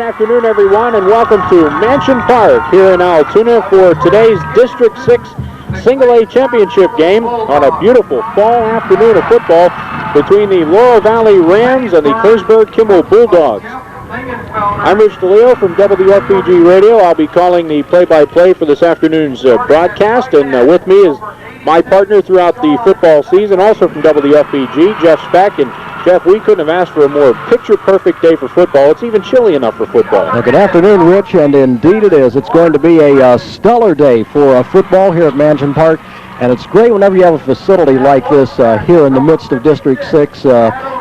afternoon, everyone, and welcome to Mansion Park here in Altoona for today's District 6 Single A Championship game on a beautiful fall afternoon of football between the Laurel Valley Rams and the Claysburg Kimmel Bulldogs. I'm Rich DeLeo from WFPG Radio. I'll be calling the play-by-play for this afternoon's broadcast, and with me is my partner throughout the football season, also from WFPG, Jeff Speck. And Jeff, we couldn't have asked for a more picture-perfect day for football. It's even chilly enough for football. Well, good afternoon, Rich, and indeed it is. It's going to be a stellar day for football here at Mansion Park, and it's great whenever you have a facility like this here in the midst of District 6.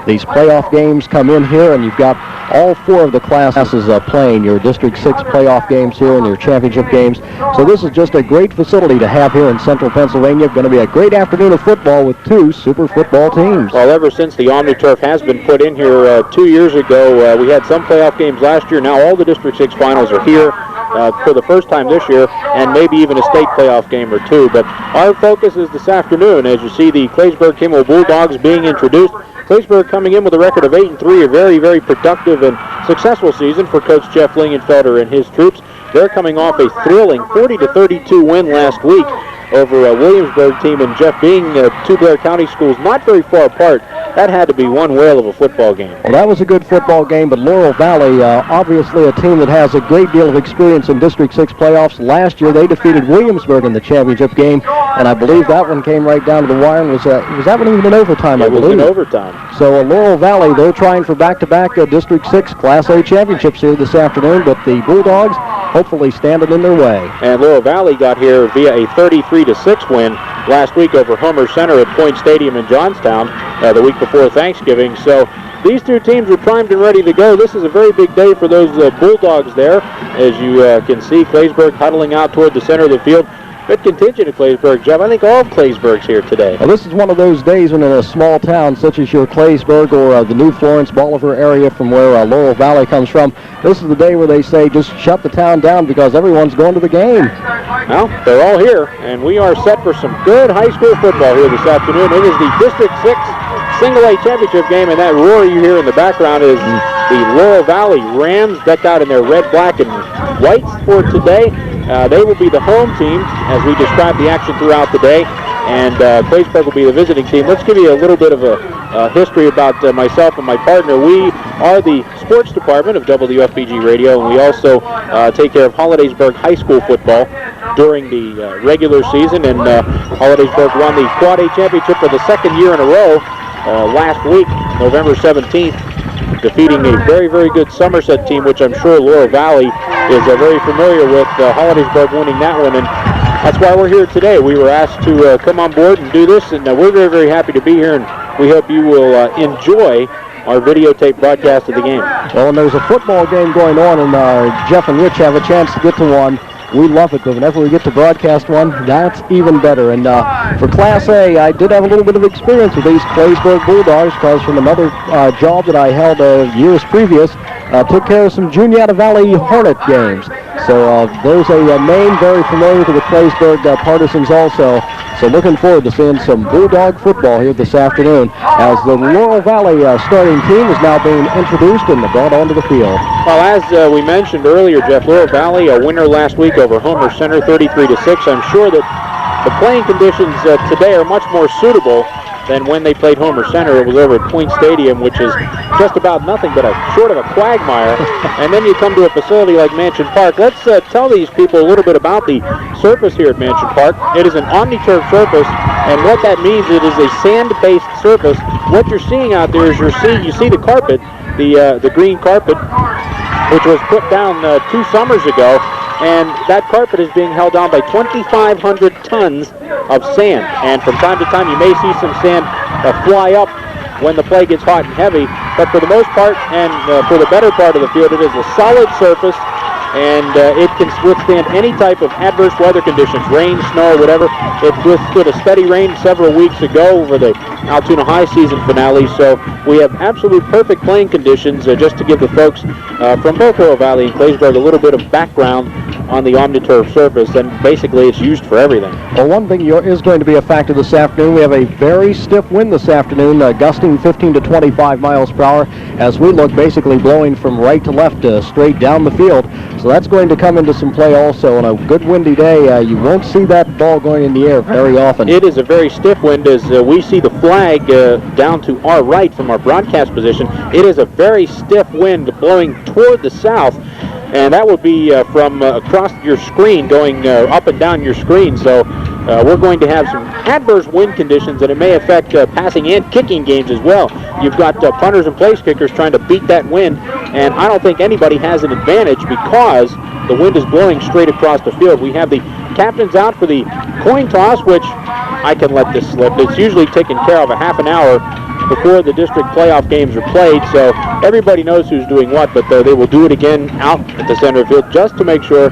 These playoff games come in here, and you've got all four of the classes playing your District 6 playoff games here and your championship games. So this is just a great facility to have here in central Pennsylvania. Going to be a great afternoon of football with two super football teams. Well, ever since the OmniTurf has been put in here 2 years ago, we had some playoff games last year. Now all the District 6 finals are here for the first time this year, and maybe even a state playoff game or two. But our focus is this afternoon as you see the Claysburg Kimmel Bulldogs being introduced. Claysburg coming in with a record of 8-3, a very, very productive and successful season for Coach Jeff Lingenfelder and his troops. They're coming off a thrilling 40-32 win last week over a Williamsburg team, and Jeff, being two Blair County schools not very far apart, that had to be one whale of a football game. Well, that was a good football game, but Laurel Valley, obviously a team that has a great deal of experience in District 6 playoffs. Last year, they defeated Williamsburg in the championship game, and I believe that one came right down to the wire. And was that one even in overtime, I believe? It was in overtime. So Laurel Valley, they're trying for back-to-back District 6 Class A championships here this afternoon, but the Bulldogs hopefully standing in their way. And Laurel Valley got here via a 33-6 win last week over Homer Center at Point Stadium in Johnstown the week before Thanksgiving. So these two teams are primed and ready to go. This is a very big day for those Bulldogs there. As you can see, Claysburg huddling out toward the center of the field. Good contingent at Claysburg, Jeff. I think all of Claysburg's here today. Well, this is one of those days when in a small town such as your Claysburg or the New Florence, Bolivar area from where Laurel Valley comes from, this is the day where they say just shut the town down because everyone's going to the game. Well, they're all here, and we are set for some good high school football here this afternoon. It is the District 6 Single A Championship game, and that roar you hear in the background is the Laurel Valley Rams decked out in their red, black, and whites for today. They will be the home team as we describe the action throughout the day, and Claysburg will be the visiting team. Let's give you a little bit of a history about myself and my partner. We are the sports department of WFPG Radio, and we also take care of Hollidaysburg High School football during the regular season, and Hollidaysburg won the Quad A championship for the second year in a row last week, November 17th. Defeating a very, very good Somerset team, which I'm sure Laurel Valley is very familiar with. Hollidaysburg winning that one, and that's why we're here today. We were asked to come on board and do this, and we're very, very happy to be here, and we hope you will enjoy our videotape broadcast of the game. Well, and there's a football game going on, and Jeff and Rich have a chance to get to one. We love it, but whenever we get to broadcast one, that's even better. And for Class A, I did have a little bit of experience with these Claysburg Bulldogs because from another job that I held years previous, took care of some Juniata Valley Hornet games. So there's a name very familiar to the Claysburg Partisans also. So looking forward to seeing some Bulldog football here this afternoon as the Laurel Valley starting team is now being introduced and brought onto the field. Well, as we mentioned earlier, Jeff, Laurel Valley, a winner last week over Homer Center, 33-6. I'm sure that the playing conditions today are much more suitable than when they played Homer Center. It was over at Point Stadium, which is just about nothing but short of a quagmire. And then you come to a facility like Mansion Park. Let's tell these people a little bit about the surface here at Mansion Park. It is an OmniTurf surface, and what that means, it is a sand-based surface. What you're seeing out there is you see the carpet, the green carpet, which was put down 2 summers ago. And that carpet is being held down by 2,500 tons of sand. And from time to time, you may see some sand fly up when the play gets hot and heavy. But for the most part, and for the better part of the field, it is a solid surface, and it can withstand any type of adverse weather conditions, rain, snow, whatever. It withstood a steady rain several weeks ago over the Altoona High season finale, so we have absolute perfect playing conditions. Just to give the folks from both Laurel Valley and Claysburg a little bit of background, on the OmniTurf surface, and basically it's used for everything. Well, one thing is going to be a factor this afternoon. We have a very stiff wind this afternoon, gusting 15 to 25 miles per hour, as we look basically blowing from right to left straight down the field. So that's going to come into some play also. On a good windy day, you won't see that ball going in the air very often. It is a very stiff wind as we see the flag down to our right from our broadcast position. It is a very stiff wind blowing toward the south, and that would be from across your screen, going up and down your screen. So we're going to have some adverse wind conditions, and it may affect passing and kicking games as well. You've got punters and place kickers trying to beat that wind, and I don't think anybody has an advantage because the wind is blowing straight across the field. We have the captains out for the coin toss, which I can let this slip. It's usually taken care of a half an hour before the district playoff games are played, so everybody knows who's doing what, but they will do it again out at the center field just to make sure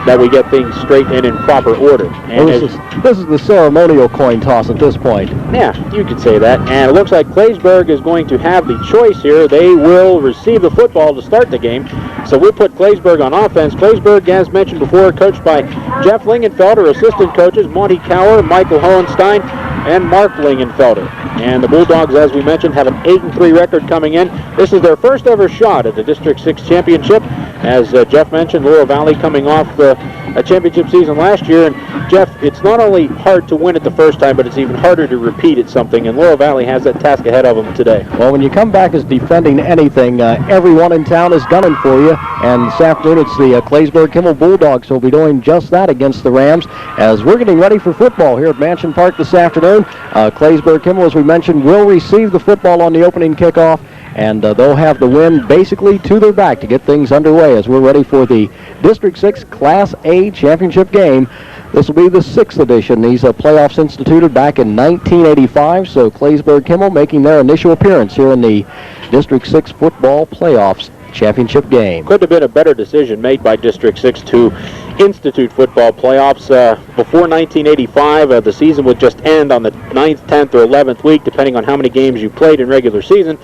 that we get things straight and in proper order. And this is the ceremonial coin toss at this point. Yeah, you could say that. And it looks like Claysburg is going to have the choice here. They will receive the football to start the game. So we'll put Claysburg on offense. Claysburg, as mentioned before, coached by Jeff Lingenfelder, assistant coaches Monty Cower, Michael Hohenstein, and Mark Lingenfelder. And the Bulldogs, as we mentioned, have an 8-3 record coming in. This is their first ever shot at the District 6 championship. As Jeff mentioned, Laurel Valley coming off a championship season last year. And Jeff, it's not only hard to win it the first time, but it's even harder to repeat at something. And Laurel Valley has that task ahead of them today. Well, when you come back as defending anything, everyone in town is gunning for you. And this afternoon, it's the Claysburg-Kimmel Bulldogs who will be doing just that against the Rams. As we're getting ready for football here at Mansion Park this afternoon, Claysburg-Kimmel, as we mentioned, will receive the football on the opening kickoff. And they'll have the wind basically to their back to get things underway as we're ready for the District 6 Class A championship game. This will be the 6th edition. These playoffs instituted back in 1985, so Claysburg-Kimmel making their initial appearance here in the District 6 football playoffs championship game. Couldn't have been a better decision made by District 6 to institute football playoffs. Before 1985, the season would just end on the 9th, 10th, or 11th week, depending on how many games you played in regular season,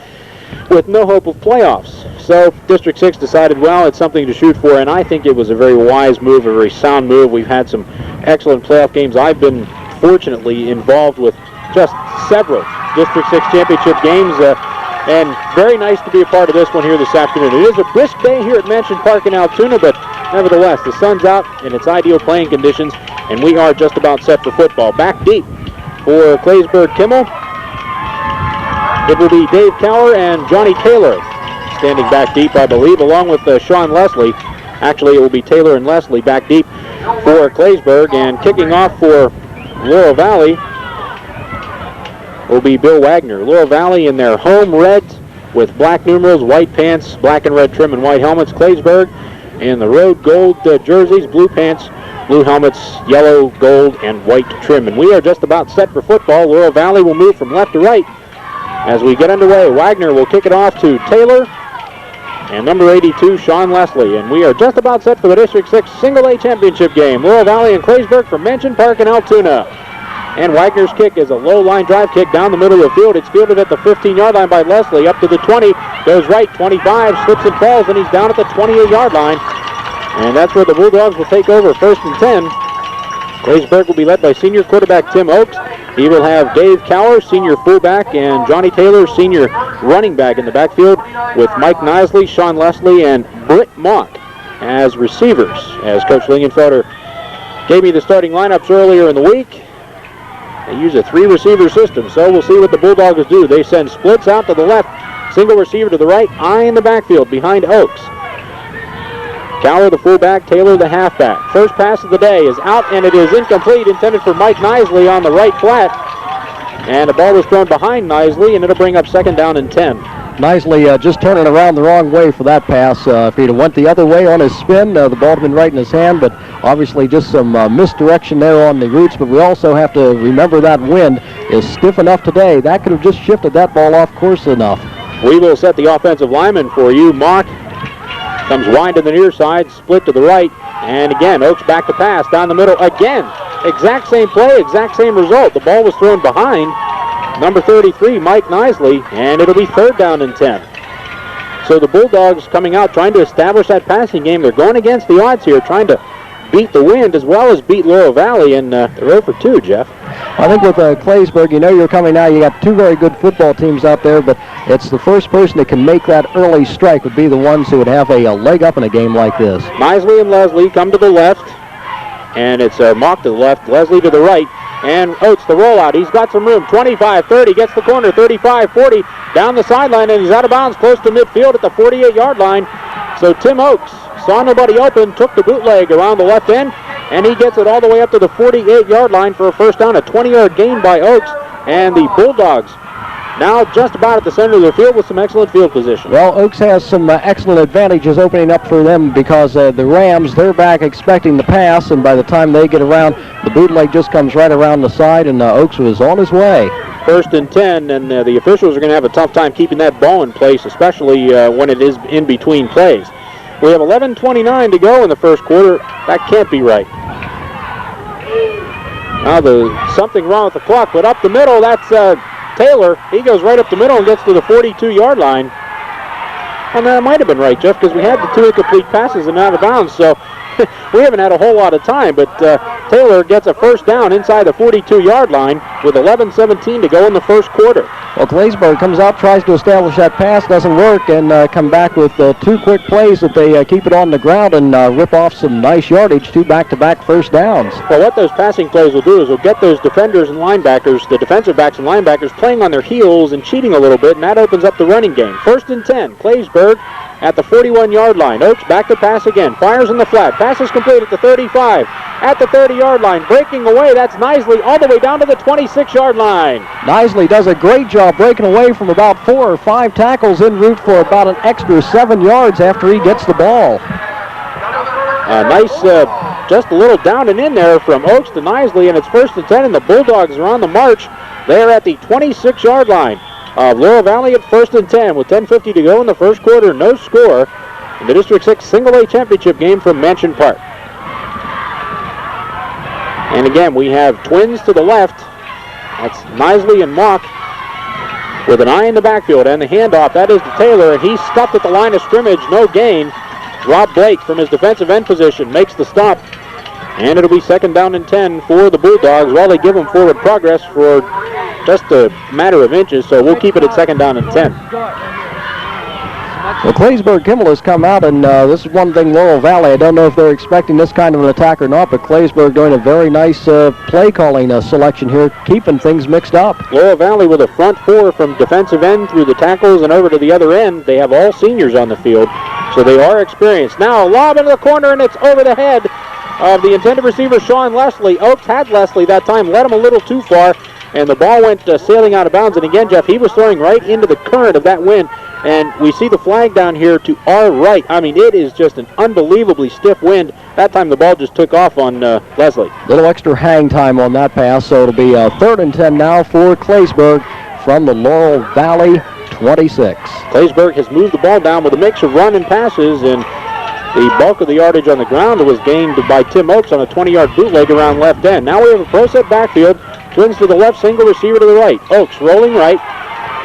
with no hope of playoffs. So District 6 decided, well, it's something to shoot for, and I think it was a very wise move, a very sound move. We've had some excellent playoff games. I've been fortunately involved with just several District 6 championship games, and very nice to be a part of this one here this afternoon. It is a brisk day here at Mansion Park in Altoona, but nevertheless, the sun's out and it's ideal playing conditions, and we are just about set for football. Back deep for Claysburg-Kimmel, it will be Dave Cower and Johnny Taylor standing back deep, I believe, along with Sean Leslie. Actually, it will be Taylor and Leslie back deep for Claysburg, and kicking off for Laurel Valley will be Bill Wagner. Laurel Valley in their home red with black numerals, white pants, black and red trim, and white helmets. Claysburg in the road gold jerseys, blue pants, blue helmets, yellow, gold, and white trim. And we are just about set for football. Laurel Valley will move from left to right as we get underway. Wagner will kick it off to Taylor and number 82, Sean Leslie. And we are just about set for the District 6 Single A Championship game. Laurel Valley and Claysburg from Mansion Park in Altoona. And Wagner's kick is a low line drive kick down the middle of the field. It's fielded at the 15-yard line by Leslie, up to the 20, goes right, 25, slips and falls, and he's down at the 28-yard line. And that's where the Bulldogs will take over, 1st and 10. Claysburg will be led by senior quarterback Tim Oakes. He will have Dave Cower, senior fullback, and Johnny Taylor, senior running back in the backfield, with Mike Nisley, Sean Leslie, and Britt Mock as receivers. As Coach Lingenfelder gave me the starting lineups earlier in the week, they use a 3-receiver system, so we'll see what the Bulldogs do. They send splits out to the left, single receiver to the right, eye in the backfield behind Oakes. Cower the fullback, Taylor the halfback. First pass of the day is out, and it is incomplete, intended for Mike Nisley on the right flat. And the ball was thrown behind Nisley, and it'll bring up 2nd down and 10. Nisley just turning around the wrong way for that pass. If he'd have went the other way on his spin, the ball would have been right in his hand, but obviously just some misdirection there on the roots. But we also have to remember that wind is stiff enough today. That could have just shifted that ball off course enough. We will set the offensive lineman for you. Mock comes wide to the near side, split to the right, and again, Oakes back to pass, down the middle again. Exact same play, exact same result. The ball was thrown behind number 33, Mike Nisley, and it'll be 3rd down and 10. So the Bulldogs coming out trying to establish that passing game. They're going against the odds here, trying to beat the wind as well as beat Laurel Valley, and they're 0 for 2, Jeff. I think with Claysburg, you know you're coming now. You got two very good football teams out there, but it's the first person that can make that early strike would be the ones who would have a leg up in a game like this. Misley and Leslie come to the left, and it's Mock to the left, Leslie to the right, and Oates the rollout. He's got some room, 25, 30, gets the corner, 35, 40, down the sideline, and he's out of bounds close to midfield at the 48-yard line. So Tim Oakes saw nobody open, took the bootleg around the left end, and he gets it all the way up to the 48-yard line for a first down, a 20-yard gain by Oakes, and the Bulldogs now just about at the center of the field with some excellent field position. Well, Oakes has some excellent advantages opening up for them because the Rams, they're back expecting the pass, and by the time they get around, the bootleg just comes right around the side, and Oakes was on his way. 1st and 10, and the officials are going to have a tough time keeping that ball in place, especially when it is in between plays. We have 11:29 to go in the first quarter. That can't be right. Now there's something wrong with the clock, but up the middle, that's Taylor. He goes right up the middle and gets to the 42-yard line. And that might have been right, Jeff, because we had the 2 incomplete passes and out of bounds, so we haven't had a whole lot of time, but Taylor gets a first down inside the 42-yard line with 11:17 to go in the first quarter. Well, Claysburg comes out, tries to establish that pass, doesn't work, and come back with 2 quick plays that they keep it on the ground and rip off some nice yardage, 2 back-to-back first downs. Well, what those passing plays will do is will get those defenders and linebackers, the defensive backs and linebackers, playing on their heels and cheating a little bit, and that opens up the running game. 1st and 10, Claysburg at the 41-yard line. Oakes back to pass again, fires in the flat, passes complete at the 35, at the 30-yard line, breaking away, that's Nisley all the way down to the 26-yard line. Nisley does a great job breaking away from about 4 or 5 tackles en route for about an extra 7 yards after he gets the ball. Nice, just a little down and in there from Oakes to Nisley, and it's 1st and 10, and the Bulldogs are on the march. They're at the 26-yard line of Laurel Valley at 1st and 10 with 10:50 to go in the first quarter, no score in the District 6 Single-A Championship game from Mansion Park. And again, we have twins to the left. That's Nisley and Mock with an eye in the backfield, and the handoff, that is to Taylor, and he's stuffed at the line of scrimmage, no gain. Rob Blake from his defensive end position makes the stop, and it'll be 2nd down and 10 for the Bulldogs. Well, they give them forward progress for just a matter of inches, so we'll keep it at 2nd down and 10. Well, Claysburg-Kimmel has come out, and this is one thing Laurel Valley, I don't know if they're expecting this kind of an attack or not, but Claysburg doing a very nice play calling selection here, keeping things mixed up. Laurel Valley with a front 4 from defensive end through the tackles and over to the other end. They have all seniors on the field, so they are experienced. Now a lob into the corner, and it's over the head of the intended receiver, Sean Leslie. Oakes had Leslie that time, led him a little too far, and the ball went sailing out of bounds. And again, Jeff, he was throwing right into the current of that wind, and we see the flag down here to our right. I mean, it is just an unbelievably stiff wind. That time the ball just took off on Leslie. Little extra hang time on that pass, so it'll be 3rd and 10 now for Claysburg from the Laurel Valley 26. Claysburg has moved the ball down with a mix of run and passes, and the bulk of the yardage on the ground was gained by Tim Oakes on a 20-yard bootleg around left end. Now we have a pro set backfield. Twins to the left, single receiver to the right. Oakes rolling right.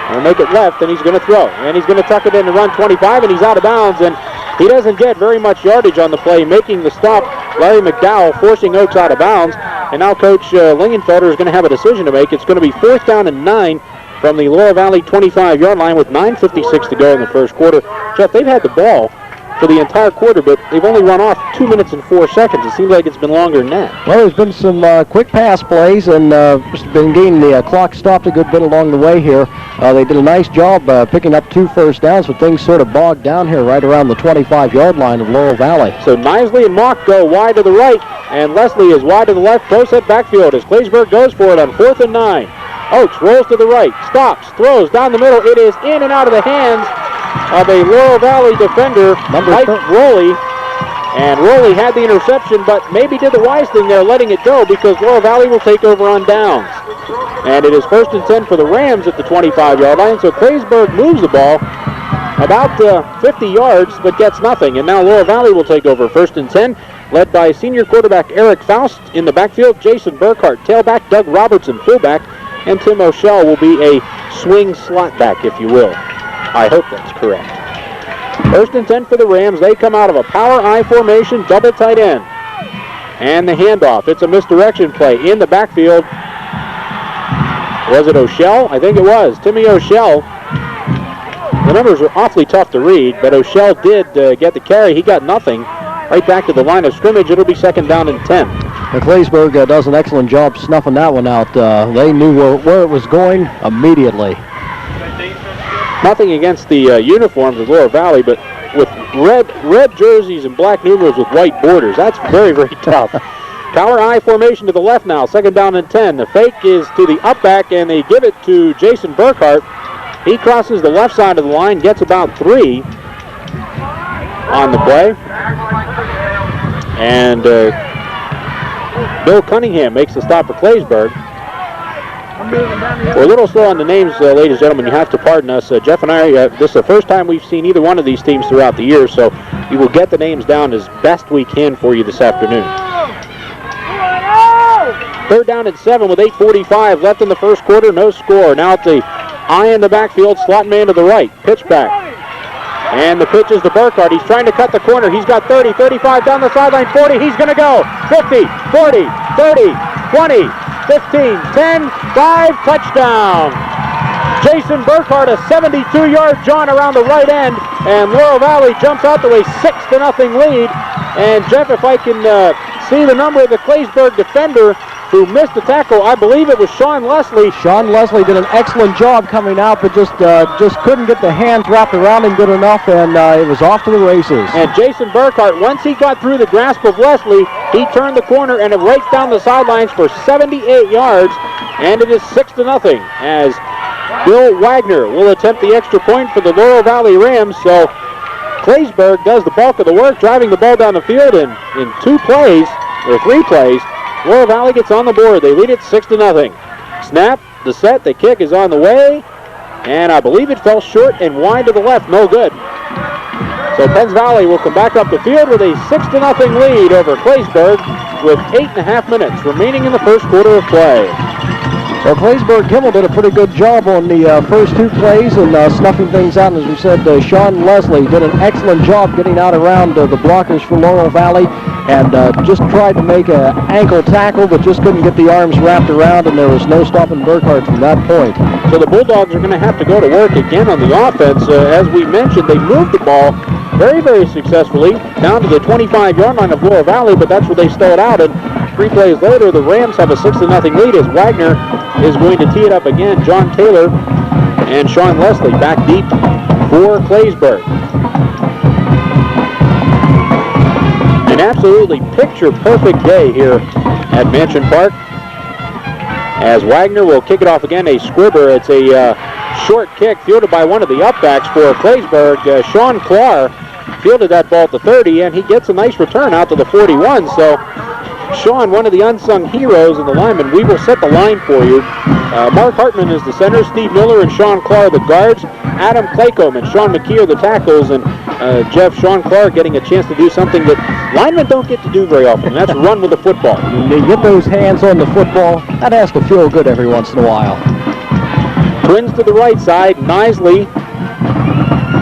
He'll make it left, and he's going to throw. And he's going to tuck it in to run 25, and he's out of bounds. And he doesn't get very much yardage on the play, making the stop. Larry McDowell forcing Oakes out of bounds. And now Coach Lingenfelder is going to have a decision to make. It's going to be 4th down and 9 from the Laurel Valley 25-yard line with 9:56 to go in the first quarter. Jeff, they've had the ball for the entire quarter, but they've only run off 2 minutes and 4 seconds. It seems like it's been longer than that. Well, there's been some quick pass plays, and just been getting the clock stopped a good bit along the way here. They did a nice job picking up 2 first downs, but things sort of bogged down here right around the 25-yard line of Laurel Valley. So Nisley and Mock go wide to the right, and Leslie is wide to the left. Pro set backfield as Claysburg goes for it on 4th and 9. Oakes rolls to the right, stops, throws down the middle. It is in and out of the hands of a Laurel Valley defender, Mike Rowley. And Rowley had the interception, but maybe did the wise thing there, letting it go, because Laurel Valley will take over on downs. And it is 1st and 10 for the Rams at the 25-yard line, so Claysburg moves the ball about 50 yards, but gets nothing. And now Laurel Valley will take over 1st and 10, led by senior quarterback Eric Faust in the backfield, Jason Burkhart tailback, Doug Robertson fullback, and Tim O'Shell will be a swing slot back, if you will. I hope that's correct. First and 10 for the Rams. They come out of a power I formation, double tight end. And the handoff. It's a misdirection play in the backfield. Was it O'Shell? I think it was. Timmy O'Shell. The numbers were awfully tough to read, but O'Shell did get the carry. He got nothing. Right back to the line of scrimmage. It'll be second down and 10. Claysburg does an excellent job snuffing that one out. They knew where it was going immediately. Nothing against the uniforms of Laurel Valley, but with red jerseys and black numerals with white borders, that's very, very tough. Power I formation to the left now, second down and 10. The fake is to the up back, and they give it to Jason Burkhart. He crosses the left side of the line, gets about 3 on the play. And Bill Cunningham makes the stop for Claysburg. We're a little slow on the names, ladies and gentlemen. You have to pardon us. Jeff and I, this is the first time we've seen either one of these teams throughout the year, so we will get the names down as best we can for you this afternoon. Third down and 7 with 8:45 left in the first quarter. No score. Now it's the I in the backfield, slot man to the right. Pitch back. And the pitch is to Burkhart. He's trying to cut the corner. He's got 30, 35 down the sideline, 40. He's going to go. 50, 40, 30, 20, 15, 10, 5, touchdown. Jason Burkhart, a 72-yard jaunt around the right end, and Laurel Valley jumps out to a 6-0 lead. And Jeff, if I can see the number of the Claysburg defender who missed the tackle, I believe it was Sean Leslie. Sean Leslie did an excellent job coming out, but just couldn't get the hands wrapped around him good enough, and it was off to the races. And Jason Burkhart, once he got through the grasp of Leslie, he turned the corner and it right down the sidelines for 78 yards, and it is 6-0 as Bill Wagner will attempt the extra point for the Laurel Valley Rams. So Claysburg does the bulk of the work, driving the ball down the field, and in 3 plays, Laurel Valley gets on the board. They lead it 6-0. Snap, the set, the kick is on the way, and I believe it fell short and wide to the left. No good. So Penns Valley will come back up the field with a 6-0 lead over Claysburg with 8.5 minutes remaining in the first quarter of play. Well, Claysburg Kimmel did a pretty good job on the first 2 plays and snuffing things out. And as we said, Sean Leslie did an excellent job getting out around the blockers for Laurel Valley, and just tried to make an ankle tackle, but just couldn't get the arms wrapped around, and there was no stopping Burkhart from that point. So the Bulldogs are going to have to go to work again on the offense. As we mentioned, they moved the ball very, very successfully down to the 25-yard line of Laurel Valley, but that's where they stalled out. And 3 plays later, the Rams have a 6-0 lead as Wagner is going to tee it up again. John Taylor and Sean Leslie back deep for Claysburg. An absolutely picture-perfect day here at Mansion Park as Wagner will kick it off again, a squibber. It's a short kick fielded by one of the upbacks for Claysburg. Sean Clark fielded that ball at the 30, and he gets a nice return out to the 41. So Sean, one of the unsung heroes in the linemen. We will set the line for you. Mark Hartman is the center, Steve Miller and Sean Clark the guards, Adam Claycomb and Sean McKee are the tackles, and Jeff, Sean Clark getting a chance to do something that linemen don't get to do very often, and that's run with the football. They get those hands on the football, that has to feel good every once in a while. Twins to the right side, Nisley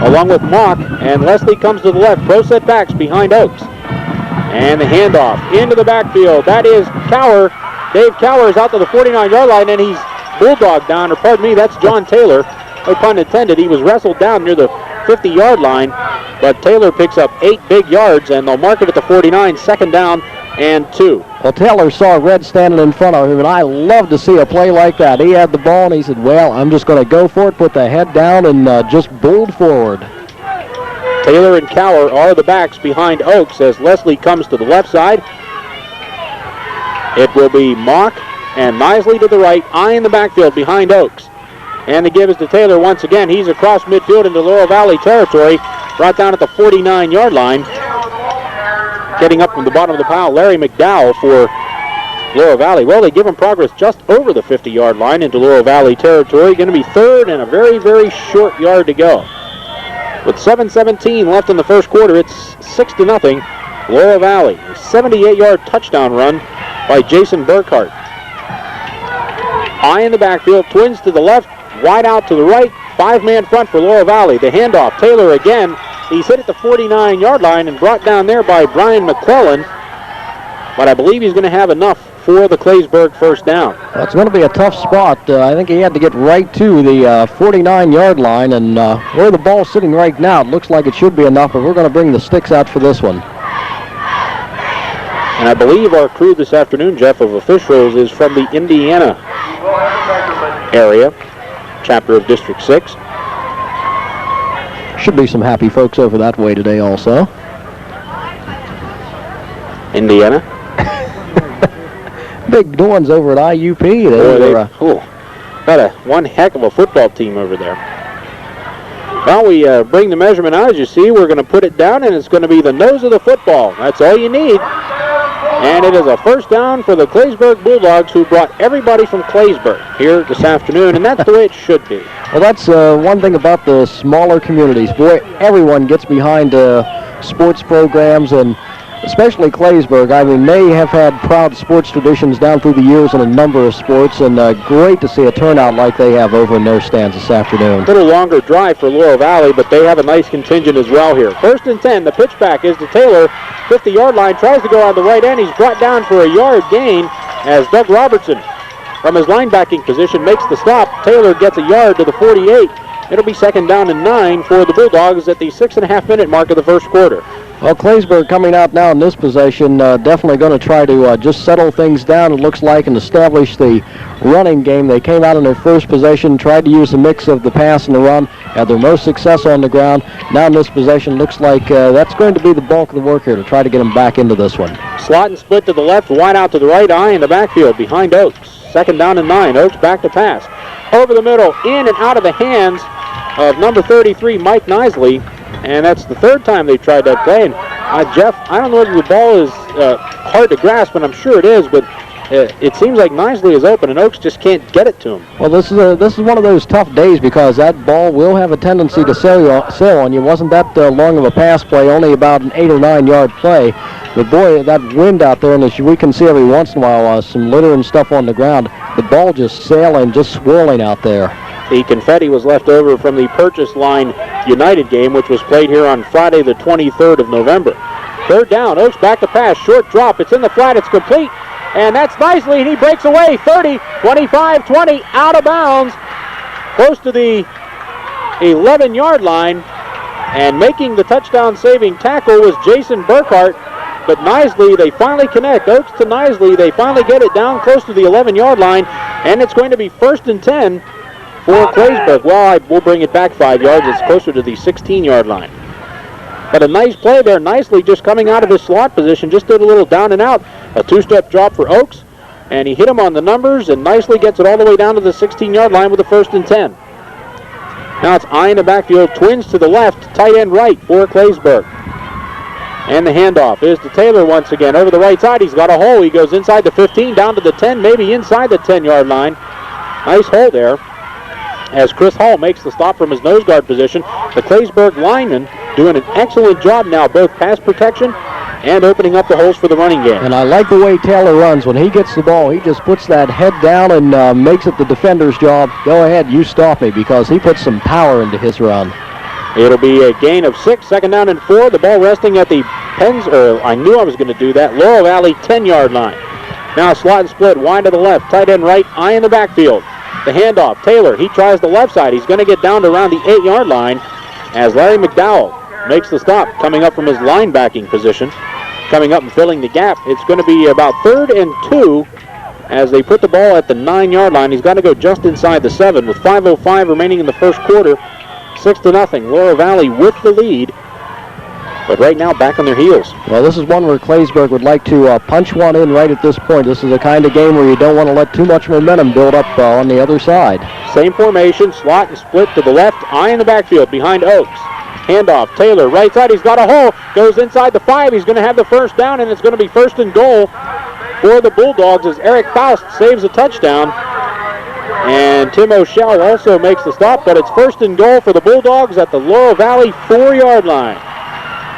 along with Mock, and Leslie comes to the left. Pro set backs behind Oaks. And the handoff into the backfield. That is Cower. Dave Cower is out to the 49-yard line, and he's bulldogged down, or pardon me, that's John Taylor. No pun intended. He was wrestled down near the 50-yard line, but Taylor picks up 8 big yards, and they'll mark it at the 49, second down and 2. Well, Taylor saw Red standing in front of him, and I love to see a play like that. He had the ball, and he said, well, I'm just going to go for it, put the head down, and just bowled forward. Taylor and Cower are the backs behind Oaks as Leslie comes to the left side. It will be Mock and Nisley to the right, I in the backfield behind Oaks. And the give is to Taylor once again. He's across midfield into Laurel Valley territory, brought down at the 49-yard line. Getting up from the bottom of the pile, Larry McDowell for Laurel Valley. Well, they give him progress just over the 50-yard line into Laurel Valley territory. Going to be third and a very, very short yard to go. With 7:17 left in the first quarter, it's 6-0 Laurel Valley. A 78-yard touchdown run by Jason Burkhart. High in the backfield, twins to the left, wide out to the right, 5-man front for Laurel Valley. The handoff, Taylor again, He's hit at the 49-yard line and brought down there by Brian McClellan. But I believe he's going to have enough for the Claysburg first down. Well, it's going to be a tough spot. I think he had to get right to the 49-yard line, and where the ball's sitting right now, it looks like it should be enough, but we're going to bring the sticks out for this one. And I believe our crew this afternoon, Jeff, of officials is from the Indiana area, chapter of District 6. Should be some happy folks over that way today also. Indiana. Big ones over at IUP. Got one heck of a football team over there. Well, we bring the measurement out. As you see, we're going to put it down, and it's going to be the nose of the football. That's all you need. And it is a first down for the Claysburg Bulldogs, who brought everybody from Claysburg here this afternoon, and that's the way it should be. Well, that's one thing about the smaller communities. Boy, everyone gets behind sports programs, and especially Claysburg. I mean, they have had proud sports traditions down through the years in a number of sports, and great to see a turnout like they have over in their stands this afternoon. A little longer drive for Laurel Valley, but they have a nice contingent as well here. 1st and 10, the pitch back is to Taylor, 50-yard line, tries to go on the right end. He's brought down for a yard gain as Doug Robertson from his linebacking position makes the stop. Taylor gets a yard to the 48. It'll be 2nd down and 9 for the Bulldogs at the 6.5-minute mark of the first quarter. Well, Claysburg coming out now in this possession, definitely going to try to just settle things down, it looks like, and establish the running game. They came out in their first possession, tried to use a mix of the pass and the run, had their most success on the ground. Now in this possession, looks like that's going to be the bulk of the work here to try to get them back into this one. Slot and split to the left, wide out to the right, eye in the backfield behind Oaks. 2nd down and 9. Oaks back to pass. Over the middle, in and out of the hands of number 33, Mike Nisley. And that's the 3rd time they've tried that play. And Jeff, I don't know whether the ball is hard to grasp, and I'm sure it is, but it seems like Nisley is open, and Oaks just can't get it to him. Well, this is one of those tough days because that ball will have a tendency to sail on you. It wasn't that long of a pass play, only about an 8 or 9 yard play. But boy, that wind out there, and as we can see every once in a while, some litter and stuff on the ground, the ball just sailing, just swirling out there. The confetti was left over from the Purchase Line United game, which was played here on Friday the 23rd of November. 3rd down, Oaks back to pass, short drop, it's in the flat, it's complete, and that's Nisley, and he breaks away, 30, 25, 20, out of bounds, close to the 11-yard line, and making the touchdown-saving tackle was Jason Burkhart, but Nisley, they finally connect. Oaks to Nisley, they finally get it down close to the 11-yard line, and it's going to be 1st and 10 for Claysburg. Well, we'll bring it back 5 yards. It's closer to the 16-yard line. But a nice play there. Nicely just coming out of his slot position. Just did a little down and out. A 2-step drop for Oaks. And he hit him on the numbers and nicely gets it all the way down to the 16-yard line with a 1st and 10. Now it's eye in the backfield. Twins to the left. Tight end right for Claysburg. And the handoff is to Taylor once again. Over the right side. He's got a hole. He goes inside the 15, down to the 10, maybe inside the 10-yard line. Nice hole there, as Chris Hall makes the stop from his nose guard position. The Claysburg linemen doing an excellent job now, both pass protection and opening up the holes for the running game. And I like the way Taylor runs. When he gets the ball, he just puts that head down and makes it the defender's job. Go ahead, you stop me, because he puts some power into his run. It'll be a gain of 6, 2nd down and 4. The ball resting at the I knew I was going to do that, Laurel Valley 10-yard line. Now slot and split, wide to the left, tight end right, eye in the backfield. The handoff, Taylor, he tries the left side. He's going to get down to around the 8-yard line as Larry McDowell makes the stop, coming up from his linebacking position, coming up and filling the gap. It's going to be about 3rd and 2 as they put the ball at the 9-yard line. He's got to go just inside the 7 with 5:05 remaining in the first quarter. 6-0. Laurel Valley with the lead, but right now back on their heels. Well, this is one where Claysburg would like to punch one in right at this point. This is the kind of game where you don't want to let too much momentum build up on the other side. Same formation, slot and split to the left, eye in the backfield behind Oaks. Handoff, Taylor, right side, he's got a hole, goes inside the 5, he's going to have the 1st down, and it's going to be 1st and goal for the Bulldogs as Eric Faust saves a touchdown. And Tim O'Shell also makes the stop, but it's 1st and goal for the Bulldogs at the Laurel Valley 4-yard line.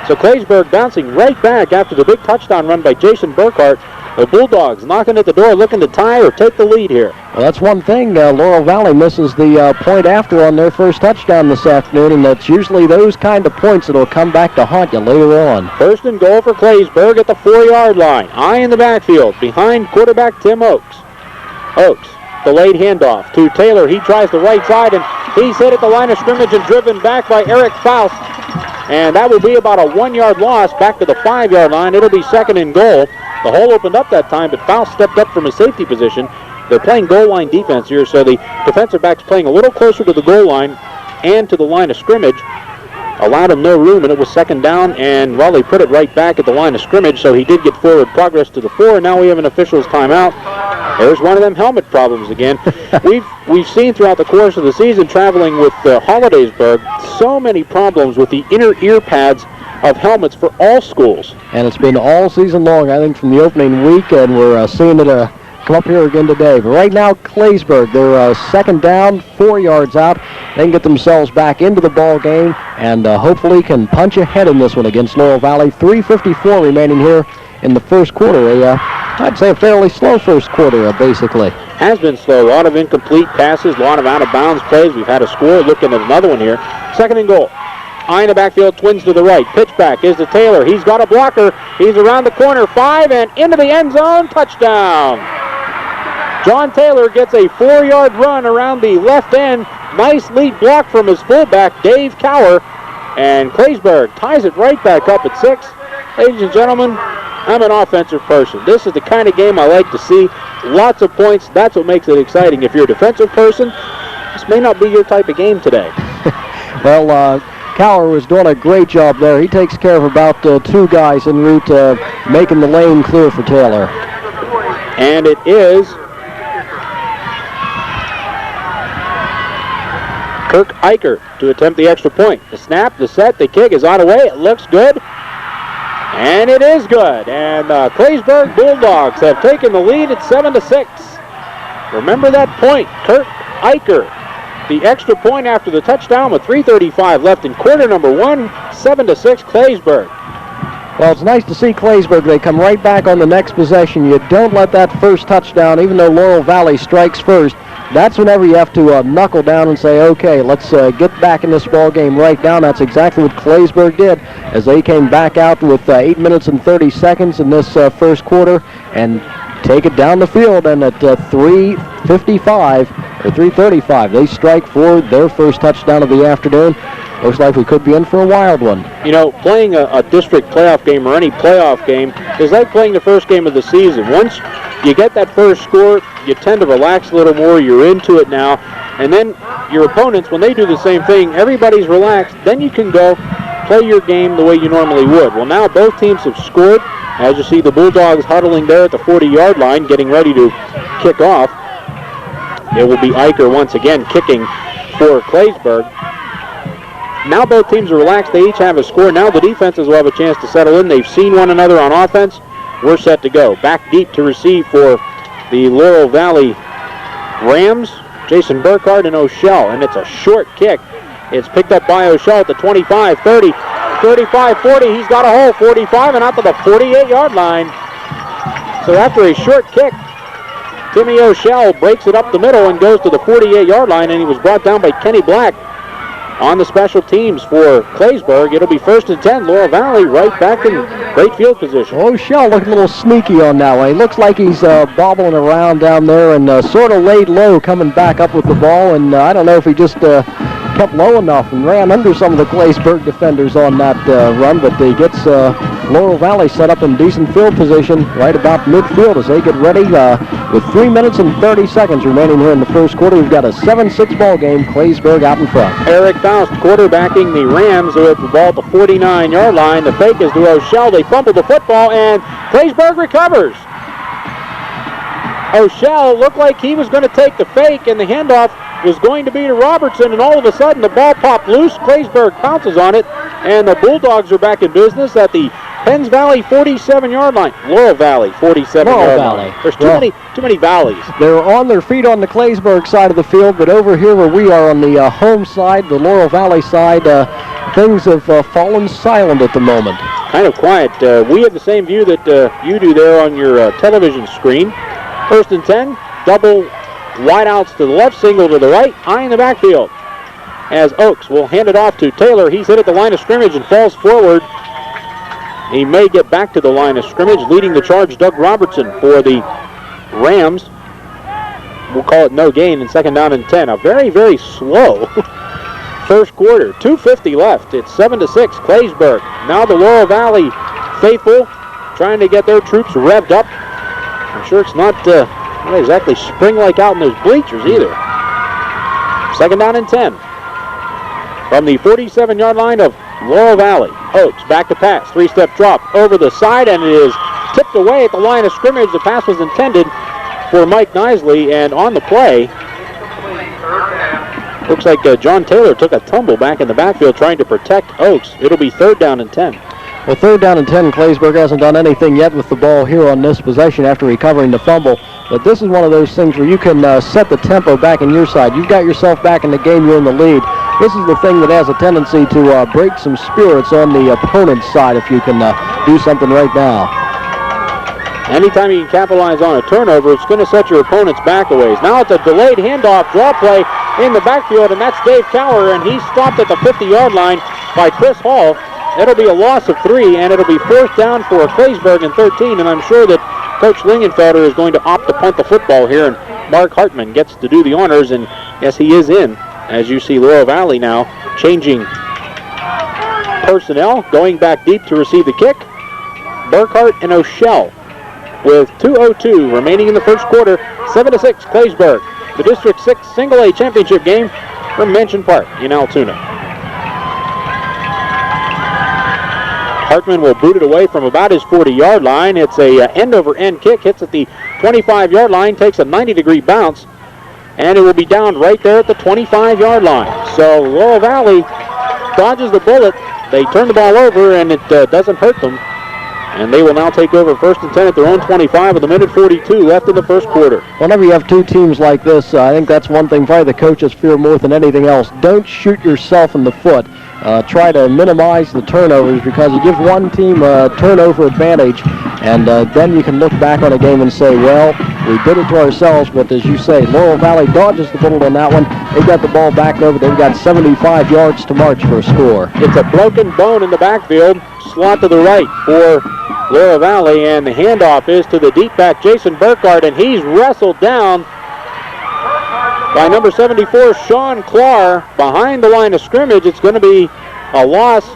So Claysburg bouncing right back after the big touchdown run by Jason Burkhart. The Bulldogs knocking at the door, looking to tie or take the lead here. Well, that's one thing. Laurel Valley misses the point after on their first touchdown this afternoon, and that's usually those kind of points that will come back to haunt you later on. First and goal for Claysburg at the 4-yard line. Eye in the backfield behind quarterback Tim Oakes. Oakes, delayed handoff to Taylor. He tries the right side, and he's hit at the line of scrimmage and driven back by Eric Faust. And that will be about a 1-yard loss back to the 5-yard line. It'll be second and goal. The hole opened up that time, but Faust stepped up from his safety position. They're playing goal line defense here, so the defensive back's playing a little closer to the goal line and to the line of scrimmage. Allowed him no room, and it was second down, and well, they put it right back at the line of scrimmage, so he did get forward progress to the 4, and now we have an official's timeout. There's one of them helmet problems again. We've seen throughout the course of the season, traveling with Hollidaysburg, so many problems with the inner ear pads of helmets for all schools. And it's been all season long, I think, from the opening week, and we're seeing it come up here again today. But right now, Claysburg, they're second down, 4 yards out. They can get themselves back into the ball game and hopefully can punch ahead in this one against Laurel Valley. 3:54 remaining here in the first quarter. I'd say a fairly slow first quarter, basically. Has been slow. A lot of incomplete passes, a lot of out-of-bounds plays. We've had a score. Looking at another one here. Second and goal. Eye in the backfield, twins to the right. Pitch back is to Taylor. He's got a blocker. He's around the corner, 5, and into the end zone. Touchdown. John Taylor gets a 4-yard run around the left end. Nice lead block from his fullback, Dave Cower. And Claysburg ties it right back up at 6. Ladies and gentlemen, I'm an offensive person. This is the kind of game I like to see. Lots of points. That's what makes it exciting. If you're a defensive person, this may not be your type of game today. Well, Cower was doing a great job there. He takes care of about 2 guys en route, making the lane clear for Taylor. And it is Kirk Eicher to attempt the extra point. The snap, the set, the kick is on the way. It looks good. And it is good. And Claysburg Bulldogs have taken the lead at 7-6. Remember that point. Kirk Eicher, the extra point after the touchdown with 3:35 left in quarter number 1, 7-6 Claysburg. Well, it's nice to see Claysburg. They come right back on the next possession. You don't let that first touchdown, even though Laurel Valley strikes first. That's whenever you have to knuckle down and say, okay, let's get back in this ball game right now. That's exactly what Claysburg did as they came back out with 8 minutes and 30 seconds in this first quarter and take it down the field. And at 3:55 or 3:35, they strike for their first touchdown of the afternoon. Looks like we could be in for a wild one. You know, playing a district playoff game or any playoff game is like playing the first game of the season. Once you get that first score, you tend to relax a little more. You're into it now. And then your opponents, when they do the same thing, everybody's relaxed. Then you can go play your game the way you normally would. Well, now both teams have scored. As you see, the Bulldogs huddling there at the 40-yard line, getting ready to kick off. It will be Eicher once again kicking for Claysburg. Now both teams are relaxed. They each have a score. Now the defenses will have a chance to settle in. They've seen one another on offense. We're set to go. Back deep to receive for the Laurel Valley Rams, Jason Burkhardt and O'Shell. And it's a short kick. It's picked up by O'Shell at the 25, 30, 35, 40. He's got a hole, 45, and out to the 48-yard line. So after a short kick, Timmy O'Shell breaks it up the middle and goes to the 48-yard line, and he was brought down by Kenny Black. On the special teams for Claysburg, it'll be 1st and 10. Laurel Valley right back in great field position. O'Shell looking a little sneaky on that one. He looks like he's bobbling around down there and sort of laid low coming back up with the ball. And I don't know if he just kept low enough and ran under some of the Claysburg defenders on that run. But he gets Laurel Valley set up in decent field position right about midfield as they get ready with 3 minutes and 30 seconds remaining here in the first quarter. We've got a 7-6 ball game. Claysburg out in front. Eric Faust quarterbacking the Rams with the ball at the 49-yard line. The fake is to O'Shell. They fumble the football, and Claysburg recovers. O'Shell looked like he was going to take the fake, and the handoff was going to be to Robertson, and all of a sudden the ball popped loose. Claysburg pounces on it, and the Bulldogs are back in business at the Penns Valley 47-yard line. Laurel Valley 47-yard line. There's too many valleys. They're on their feet on the Claysburg side of the field, but over here where we are on the home side, the Laurel Valley side, things have fallen silent at the moment. kind of quiet. We have the same view that you do there on your television screen. 1st and 10, double wideouts to the left, single to the right, high in the backfield. As Oakes will hand it off to Taylor. He's hit at the line of scrimmage and falls forward. He may get back to the line of scrimmage. Leading the charge, Doug Robertson for the Rams. We'll call it no gain in 2nd down and 10. A very, very slow first quarter. 2:50 left. It's 7-6, Claysburg. Now the Laurel Valley faithful trying to get their troops revved up. I'm sure it's not exactly spring-like out in those bleachers either. 2nd down and 10. From the 47-yard line of Laurel Valley. Oakes back to pass. 3-step drop over the side, and it is tipped away at the line of scrimmage. The pass was intended for Mike Nisley, and on the play, looks like John Taylor took a tumble back in the backfield trying to protect Oakes. It'll be 3rd down and 10. Well, 3rd down and 10, Claysburg hasn't done anything yet with the ball here on this possession after recovering the fumble. But this is one of those things where you can set the tempo back in your side. You've got yourself back in the game, you're in the lead. This is the thing that has a tendency to break some spirits on the opponent's side if you can do something right now. Anytime you can capitalize on a turnover, it's going to set your opponent's back a ways. Now it's a delayed handoff draw play in the backfield, and that's Dave Cower, and he's stopped at the 50-yard line by Chris Hall. It'll be a loss of 3, and it'll be 4th down for Claysburg and 13, and I'm sure that Coach Lingenfelder is going to opt to punt the football here, and Mark Hartman gets to do the honors, and yes, he is in. As you see, Laurel Valley now changing personnel, going back deep to receive the kick. Burkhart and O'Shell with 2:02 remaining in the first quarter. 7-6, Claysburg. The District 6 Single-A Championship game from Mansion Park in Altoona. Hartman will boot it away from about his 40-yard line. It's a end-over-end kick, hits at the 25-yard line, takes a 90-degree bounce, and it will be down right there at the 25-yard line. So Laurel Valley dodges the bullet. They turn the ball over, and it doesn't hurt them. And they will now take over 1st and 10 at their own 25 with a minute 42 left in the first quarter. Whenever you have two teams like this, I think that's one thing probably the coaches fear more than anything else. Don't shoot yourself in the foot. Try to minimize the turnovers, because you give one team a turnover advantage, and then you can look back on a game and say, well, we did it to ourselves. But as you say, Laurel Valley dodges the bullet on that one. They got the ball back over. They've got 75 yards to march for a score. It's a broken bone in the backfield. Slot to the right for Laurel Valley, and the handoff is to the deep back, Jason Burkhart, and he's wrestled down by number 74, Sean Clark, behind the line of scrimmage. It's going to be a loss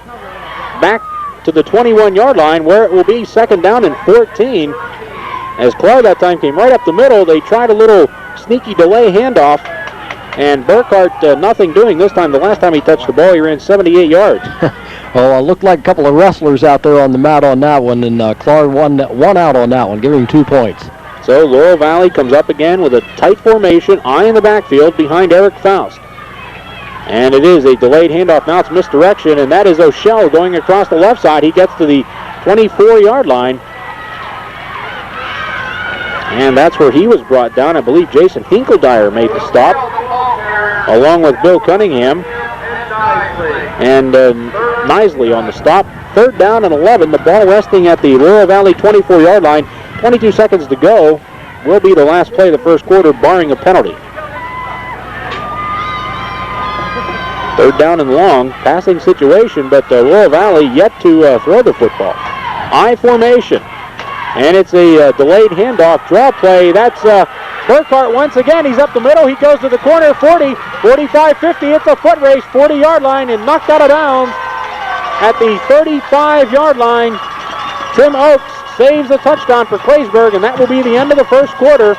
back to the 21-yard line, where it will be 2nd down and 14. As Clark that time came right up the middle, they tried a little sneaky delay handoff, and Burkhart nothing doing this time. The last time he touched the ball, he ran 78 yards. Well, it looked like a couple of wrestlers out there on the mat on that one, and Clark one out on that one, giving him 2 points. So Laurel Valley comes up again with a tight formation, eye in the backfield behind Eric Faust. And it is a delayed handoff. Now it's misdirection, and that is O'Shell going across the left side. He gets to the 24-yard line. And that's where he was brought down. I believe Jason Hinkledyer made the stop, along with Bill Cunningham and Nisley on the stop. 3rd down and 11. The ball resting at the Laurel Valley 24-yard line. 22 seconds to go. Will be the last play of the first quarter, barring a penalty. 3rd down and long. Passing situation, but Laurel Valley yet to throw the football. I formation. And it's a delayed handoff draw play. That's Burkhart once again. He's up the middle. He goes to the corner, 40, 45, 50. It's a foot race, 40-yard line, and knocked out of bounds at the 35-yard line. Tim Oakes saves a touchdown for Claysburg, and that will be the end of the first quarter.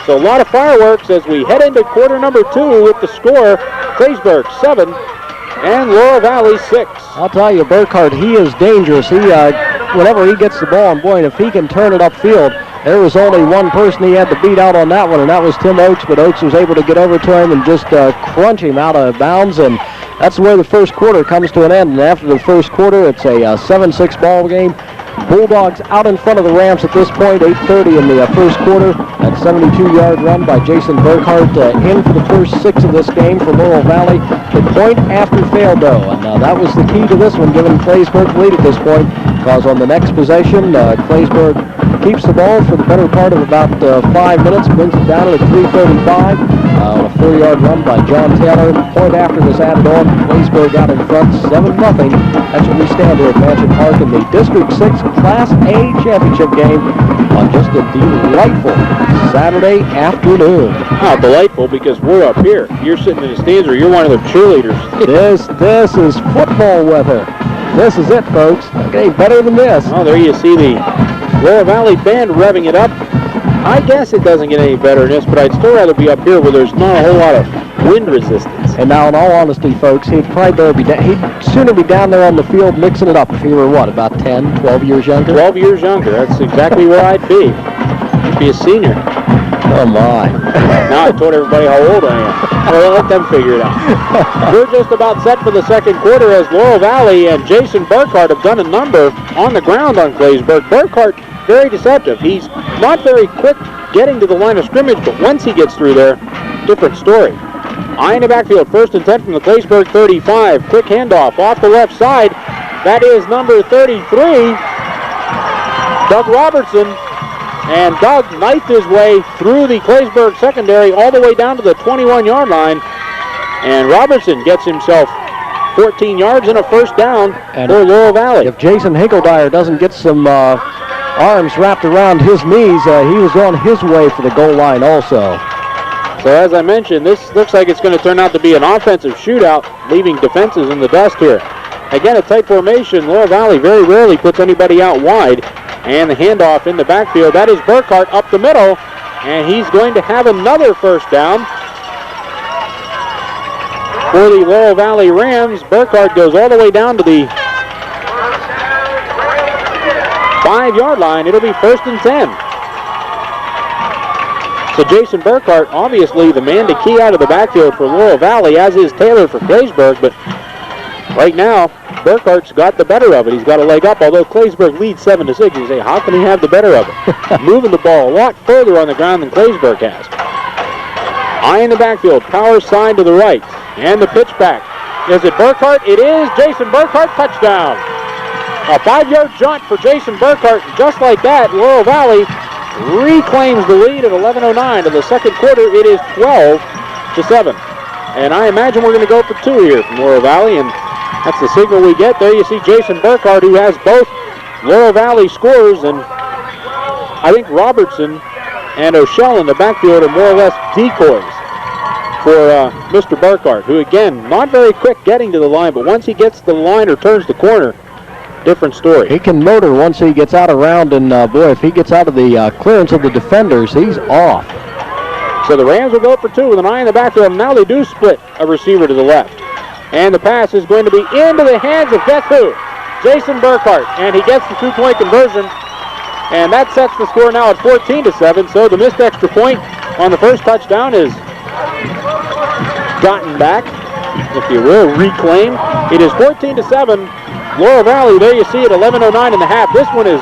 So a lot of fireworks as we head into quarter number 2 with the score, Claysburg 7 and Laurel Valley 6. I'll tell you, Burkhart, he is dangerous. Whenever he gets the ball, and boy, if he can turn it upfield, there was only one person he had to beat out on that one, and that was Tim Oakes, but Oakes was able to get over to him and just crunch him out of bounds, and that's where the first quarter comes to an end. And after the first quarter, it's a 7-6 ball game. Bulldogs out in front of the Rams at this point, 8:30 in the first quarter. That 72-yard run by Jason Burkhart in for the first 6 of this game for Laurel Valley. The point after failed, though, and that was the key to this one, giving Claysburg lead at this point. because on the next possession, Claysburg keeps the ball for the better part of about 5 minutes, brings it down at 3:35 on a 4-yard run by John Taylor. Point after this added on, Claysburg out in front, 7-0. That's where we stand here at Mansion Park in the District 6 Class A championship game on just a delightful Saturday afternoon. Oh, delightful because we're up here. You're sitting in the stands or you're one of the cheerleaders. This is football weather. This is it, folks. Okay, better than this. Oh, there you see the Laurel Valley band revving it up. I guess it doesn't get any better than this, but I'd still rather be up here where there's not a whole lot of wind resistance. And now, in all honesty, folks, he'd sooner be down there on the field mixing it up if he were, what, about 10, 12 years younger? 12 years younger. That's exactly where I'd be. I'd be a senior. Oh, my. Now I told everybody how old I am. Well, let them figure it out. We're just about set for the second quarter as Laurel Valley and Jason Burkhart have done a number on the ground on Claysburg. Burkhart, very deceptive. He's not very quick getting to the line of scrimmage, but once he gets through there, different story. Eye in the backfield, 1st and 10 from the Claysburg 35. Quick handoff off the left side. That is number 33, Doug Robertson. And Doug knifed his way through the Claysburg secondary all the way down to the 21-yard line. And Robertson gets himself 14 yards and a first down for Laurel Valley. If Jason Hinkledyer doesn't get some arms wrapped around his knees, he was on his way for the goal line also. So as I mentioned, this looks like it's going to turn out to be an offensive shootout, leaving defenses in the dust here. Again, a tight formation. Laurel Valley very rarely puts anybody out wide. And the handoff in the backfield. That is Burkhart up the middle. And he's going to have another first down for the Laurel Valley Rams. Burkhart goes all the way down to the 5-yard line. It'll be 1st and 10. So Jason Burkhart, obviously the man to key out of the backfield for Laurel Valley, as is Taylor for Claysburg. But right now, Burkhart's got the better of it. He's got a leg up, although Claysburg leads 7-6. You say, how can he have the better of it? Moving the ball a lot further on the ground than Claysburg has. Eye in the backfield, power side to the right. And the pitch back. Is it Burkhart? It is Jason Burkhart, touchdown. A 5-yard jaunt for Jason Burkhart. Just like that, Laurel Valley reclaims the lead at 11:09 of the second quarter. It is 12-7. And I imagine we're going to go for 2 here from Laurel Valley, and that's the signal we get. There you see Jason Burkhart, who has both Laurel Valley scores, and I think Robertson and O'Shell in the backfield are more or less decoys for Mr. Burkhart, who, again, not very quick getting to the line, but once he gets to the line or turns the corner, different story. He can motor once he gets out around, and boy, if he gets out of the clearance of the defenders, he's off. So the Rams will go for 2 with an eye in the backfield. Now they do split a receiver to the left. And the pass is going to be into the hands of guess who? Jason Burkhart. And he gets the 2-point conversion. And that sets the score now at 14-7. So the missed extra point on the first touchdown is gotten back, if you will, reclaimed. It is 14-7. Laurel Valley, there you see it, 11:09 in the half. This one is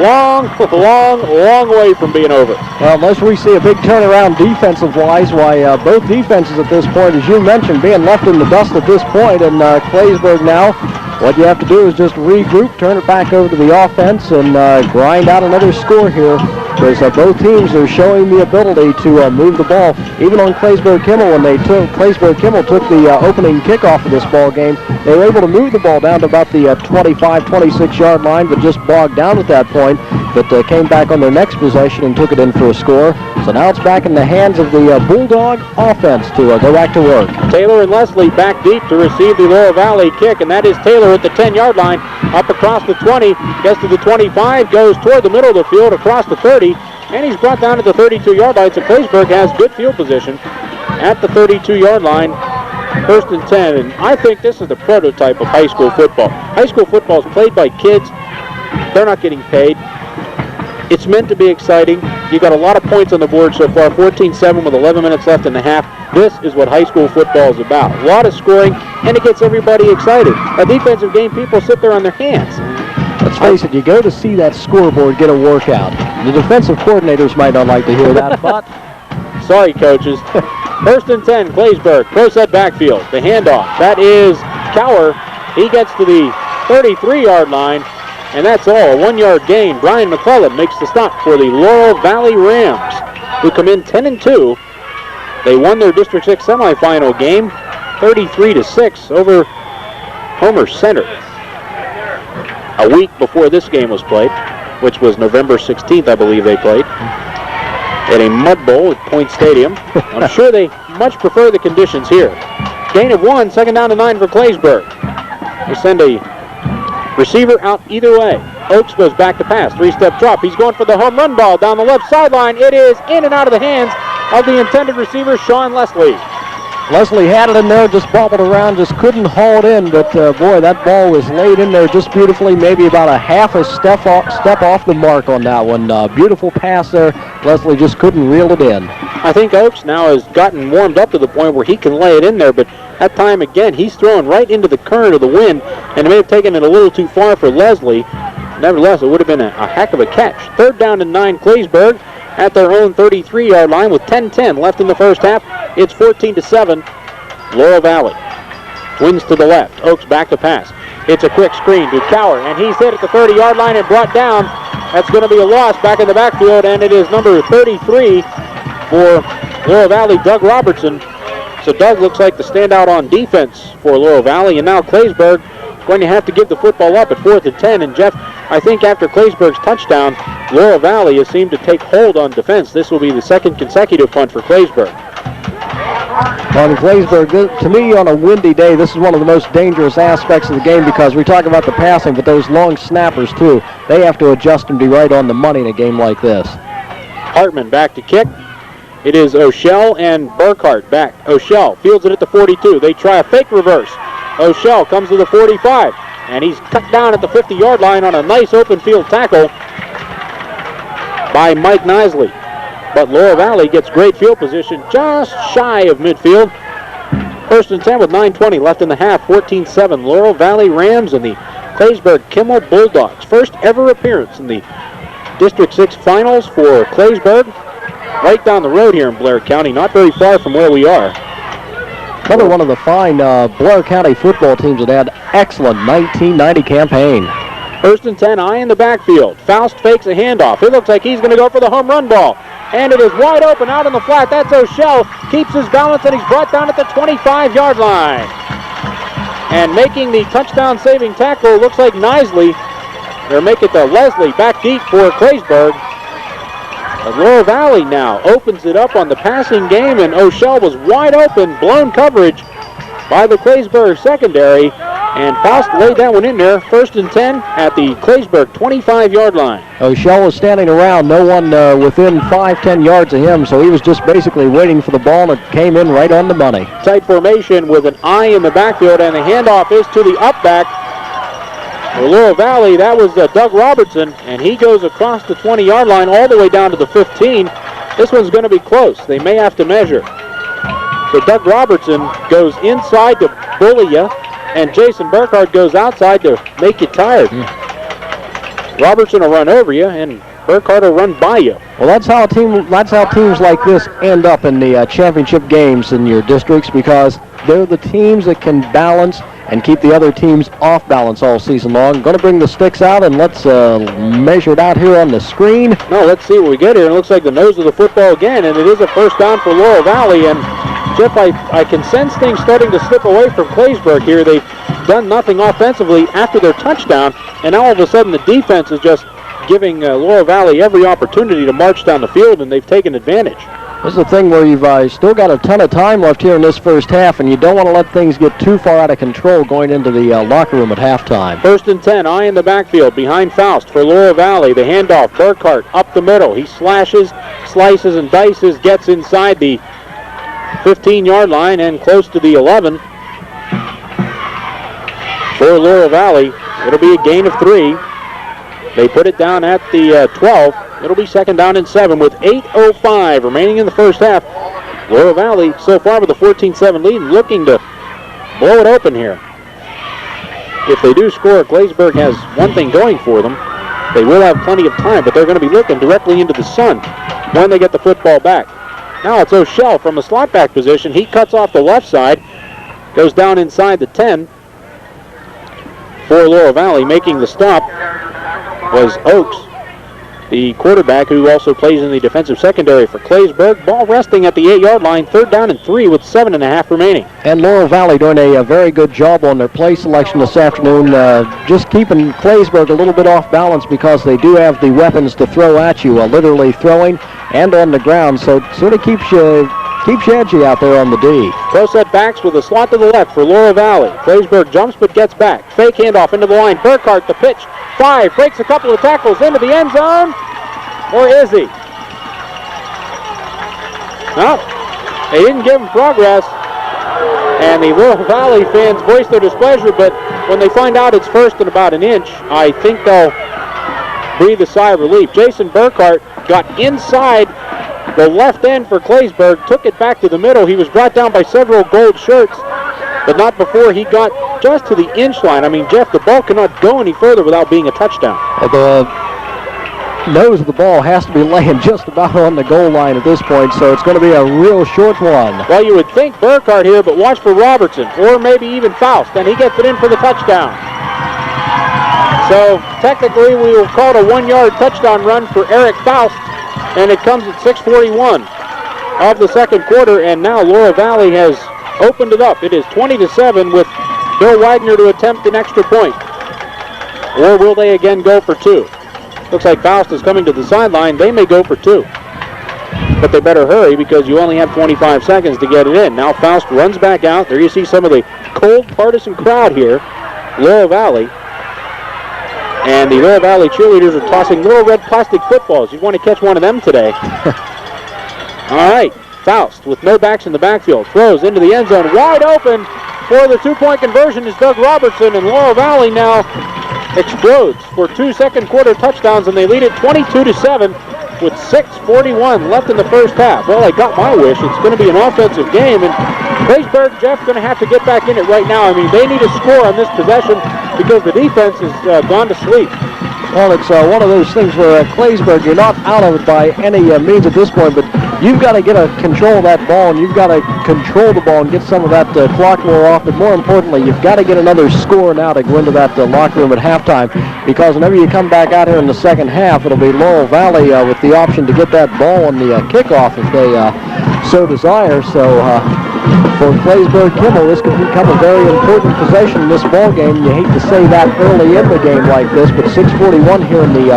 long way from being over. Well, unless we see a big turnaround defensive-wise, why both defenses at this point, as you mentioned, being left in the dust at this point, and Claysburg now, what you have to do is just regroup, turn it back over to the offense, and grind out another score here, because both teams are showing the ability to move the ball. Even on Claysburg-Kimmel, when Claysburg-Kimmel took the opening kickoff of this ball game, they were able to move the ball down to about the 25, 26-yard line, but just bogged down at that point. But came back on their next possession and took it in for a score. So now it's back in the hands of the Bulldog offense to go back to work. Taylor and Leslie back deep to receive the Laurel Valley kick, and that is Taylor at the 10-yard line, up across the 20, gets to the 25, goes toward the middle of the field, across the 30, and he's brought down to the 32-yard line. So Claysburg has good field position at the 32-yard line, 1st and 10. And I think this is the prototype of high school football. High school football is played by kids. They're not getting paid. It's meant to be exciting. You got a lot of points on the board so far, 14-7 with 11 minutes left in the half. This is what high school football is about. A lot of scoring, and it gets everybody excited. A defensive game, people sit there on their hands. Let's face it, you go to see that scoreboard get a workout. The defensive coordinators might not like to hear that, but... Sorry, coaches. 1st and 10, Claysburg, pro set backfield. The handoff, that is Cower. He gets to the 33-yard line. and that's all. A 1-yard gain. Brian McClellan makes the stop for the Laurel Valley Rams, who come in 10-2. They won their District 6 semifinal game 33-6 over Homer Center. A week before this game was played, which was November 16th, I believe they played, at a mud bowl at Point Stadium. I'm sure they much prefer the conditions here. Gain of 1, second down and 9 for Claysburg. They send a receiver out either way. Oakes goes back to pass, 3-step drop. He's going for the home run ball down the left sideline. It is in and out of the hands of the intended receiver, Sean Leslie. Leslie had it in there, just bobbled around, just couldn't haul it in, but boy, that ball was laid in there just beautifully, maybe about a half a step off the mark on that one. Beautiful pass there. Leslie just couldn't reel it in. I think Oakes now has gotten warmed up to the point where he can lay it in there, but that time again, he's throwing right into the current of the wind, and it may have taken it a little too far for Leslie. Nevertheless, it would have been a heck of a catch. Third down and 9, Claysburg at their own 33-yard line with 10-10 left in the first half. It's 14-7, Laurel Valley. Twins to the left. Oakes back to pass. It's a quick screen to Cower, and he's hit at the 30-yard line and brought down. That's going to be a loss back in the backfield, and it is number 33 for Laurel Valley, Doug Robertson. So Doug looks like the standout on defense for Laurel Valley, and now Claysburg is going to have to give the football up at 4th and 10. And Jeff, I think after Claysburg's touchdown, Laurel Valley has seemed to take hold on defense. This will be the second consecutive punt for Claysburg. On Claysburg, to me, on a windy day, this is one of the most dangerous aspects of the game because we talk about the passing, but those long snappers, too, they have to adjust and be right on the money in a game like this. Hartman back to kick. It is O'Shell and Burkhart back. O'Shell fields it at the 42. They try a fake reverse. O'Shell comes to the 45, and he's cut down at the 50-yard line on a nice open field tackle by Mike Nisley. But Laurel Valley gets great field position just shy of midfield. 1st and 10 with 9:20 left in the half. 14-7 Laurel Valley Rams and the Claysburg Kimmel Bulldogs. First ever appearance in the District 6 finals for Claysburg. Right down the road here in Blair County, not very far from where we are. Another one of the fine Blair County football teams that had excellent 1990 campaign. 1st and 10, eye in the backfield. Faust fakes a handoff. It looks like he's going to go for the home run ball. And it is wide open out in the flat. That's O'Shell. Keeps his balance, and he's brought down at the 25-yard line. And making the touchdown-saving tackle looks like Nisley. They'll make it to Leslie back deep for Claysburg. But Laurel Valley now opens it up on the passing game, and O'Shell was wide open, blown coverage by the Claysburg secondary, and Faust laid that one in there. 1st and 10 at the Claysburg 25-yard line. O'Shell was standing around, no one within 5-10 yards of him, so he was just basically waiting for the ball, and it came in right on the money. Tight formation with an eye in the backfield, and the handoff is to the up back. For Laurel Valley, that was Doug Robertson, and he goes across the 20-yard line all the way down to the 15. This one's going to be close. They may have to measure. So Doug Robertson goes inside to bully you, and Jason Burkhardt goes outside to make you tired. Robertson will run over you, and Burkhardt will run by you. Well, that's how teams like this end up in the championship games in your districts, because they're the teams that can balance and keep the other teams off balance all season long. Going to bring the sticks out, and let's measure it out here on the screen. No, let's see what we get here. It looks like the nose of the football again, and it is a first down for Laurel Valley. And Jeff, I can sense things starting to slip away from Claysburg here. They've done nothing offensively after their touchdown, and now all of a sudden the defense is just giving Laurel Valley every opportunity to march down the field, and they've taken advantage. This is the thing where you've still got a ton of time left here in this first half, and you don't want to let things get too far out of control going into the locker room at halftime. 1st and 10, eye in the backfield behind Faust for Laurel Valley. The handoff, Burkhart up the middle. He slashes, slices, and dices, gets inside the 15-yard line and close to the 11. For Laurel Valley, it'll be a gain of 3. They put it down at the 12. It'll be 2nd down and 7 with 8:05 remaining in the first half. Laurel Valley so far with a 14-7 lead, looking to blow it open here. If they do score, Claysburg has one thing going for them. They will have plenty of time, but they're going to be looking directly into the sun when they get the football back. Now it's O'Shell from a slot back position. He cuts off the left side, goes down inside the 10 for Laurel Valley, making the stop was Oakes, the quarterback who also plays in the defensive secondary for Claysburg. Ball resting at the 8-yard line, 3rd down and 3 with 7.5 remaining. And Laurel Valley doing a very good job on their play selection this afternoon, just keeping Claysburg a little bit off balance because they do have the weapons to throw at you, literally throwing and on the ground, so it sort of keeps you edgy out there on the D. Pro set backs with a slot to the left for Laurel Valley. Claysburg jumps but gets back. Fake handoff into the line. Burkhart the pitch. 5, breaks a couple of tackles into the end zone. Or is he? No, they didn't give him progress. And the Laurel Valley fans voice their displeasure, but when they find out it's first and about an inch, I think they'll breathe a sigh of relief. Jason Burkhart got inside the left end for Claysburg, took it back to the middle. He was brought down by several gold shirts, but not before he got just to the inch line. I mean, Jeff, the ball cannot go any further without being a touchdown. The nose of the ball has to be laying just about on the goal line at this point, so it's going to be a real short one. Well, you would think Burkhart here, but watch for Robertson, or maybe even Faust, and he gets it in for the touchdown. So technically we will call it a 1-yard touchdown run for Eric Faust, and it comes at 6:41 of the second quarter, and now Laurel Valley has opened it up. It is 20-7 with Bill Wagner to attempt an extra point. Or will they again go for 2? Looks like Faust is coming to the sideline. They may go for 2. But they better hurry because you only have 25 seconds to get it in. Now Faust runs back out. There you see some of the cold partisan crowd here. Laurel Valley. And the Laurel Valley cheerleaders are tossing little red plastic footballs. You want to catch one of them today. All right, Faust with no backs in the backfield. Throws into the end zone. Wide open for the 2-point conversion is Doug Robertson. And Laurel Valley now explodes for 2 second-quarter touchdowns. And they lead it 22-7 with 6:41 left in the first half. Well, I got my wish. It's going to be an offensive game. And Claysburg, Jeff, going to have to get back in it right now. I mean, they need a score on this possession because the defense has gone to sleep. Well, it's one of those things where Claysburg, you're not out of it by any means at this point, but you've got to get a control of that ball, and you've got to control the ball and get some of that clock more off. But more importantly, you've got to get another score now to go into that locker room at halftime, because whenever you come back out here in the second half, it'll be Laurel Valley with the option to get that ball on the kickoff if they so desire. So for Claysburg Kimmel, this could become a very important possession in this ball game. You hate to say that early in the game like this, but 6:41 here in the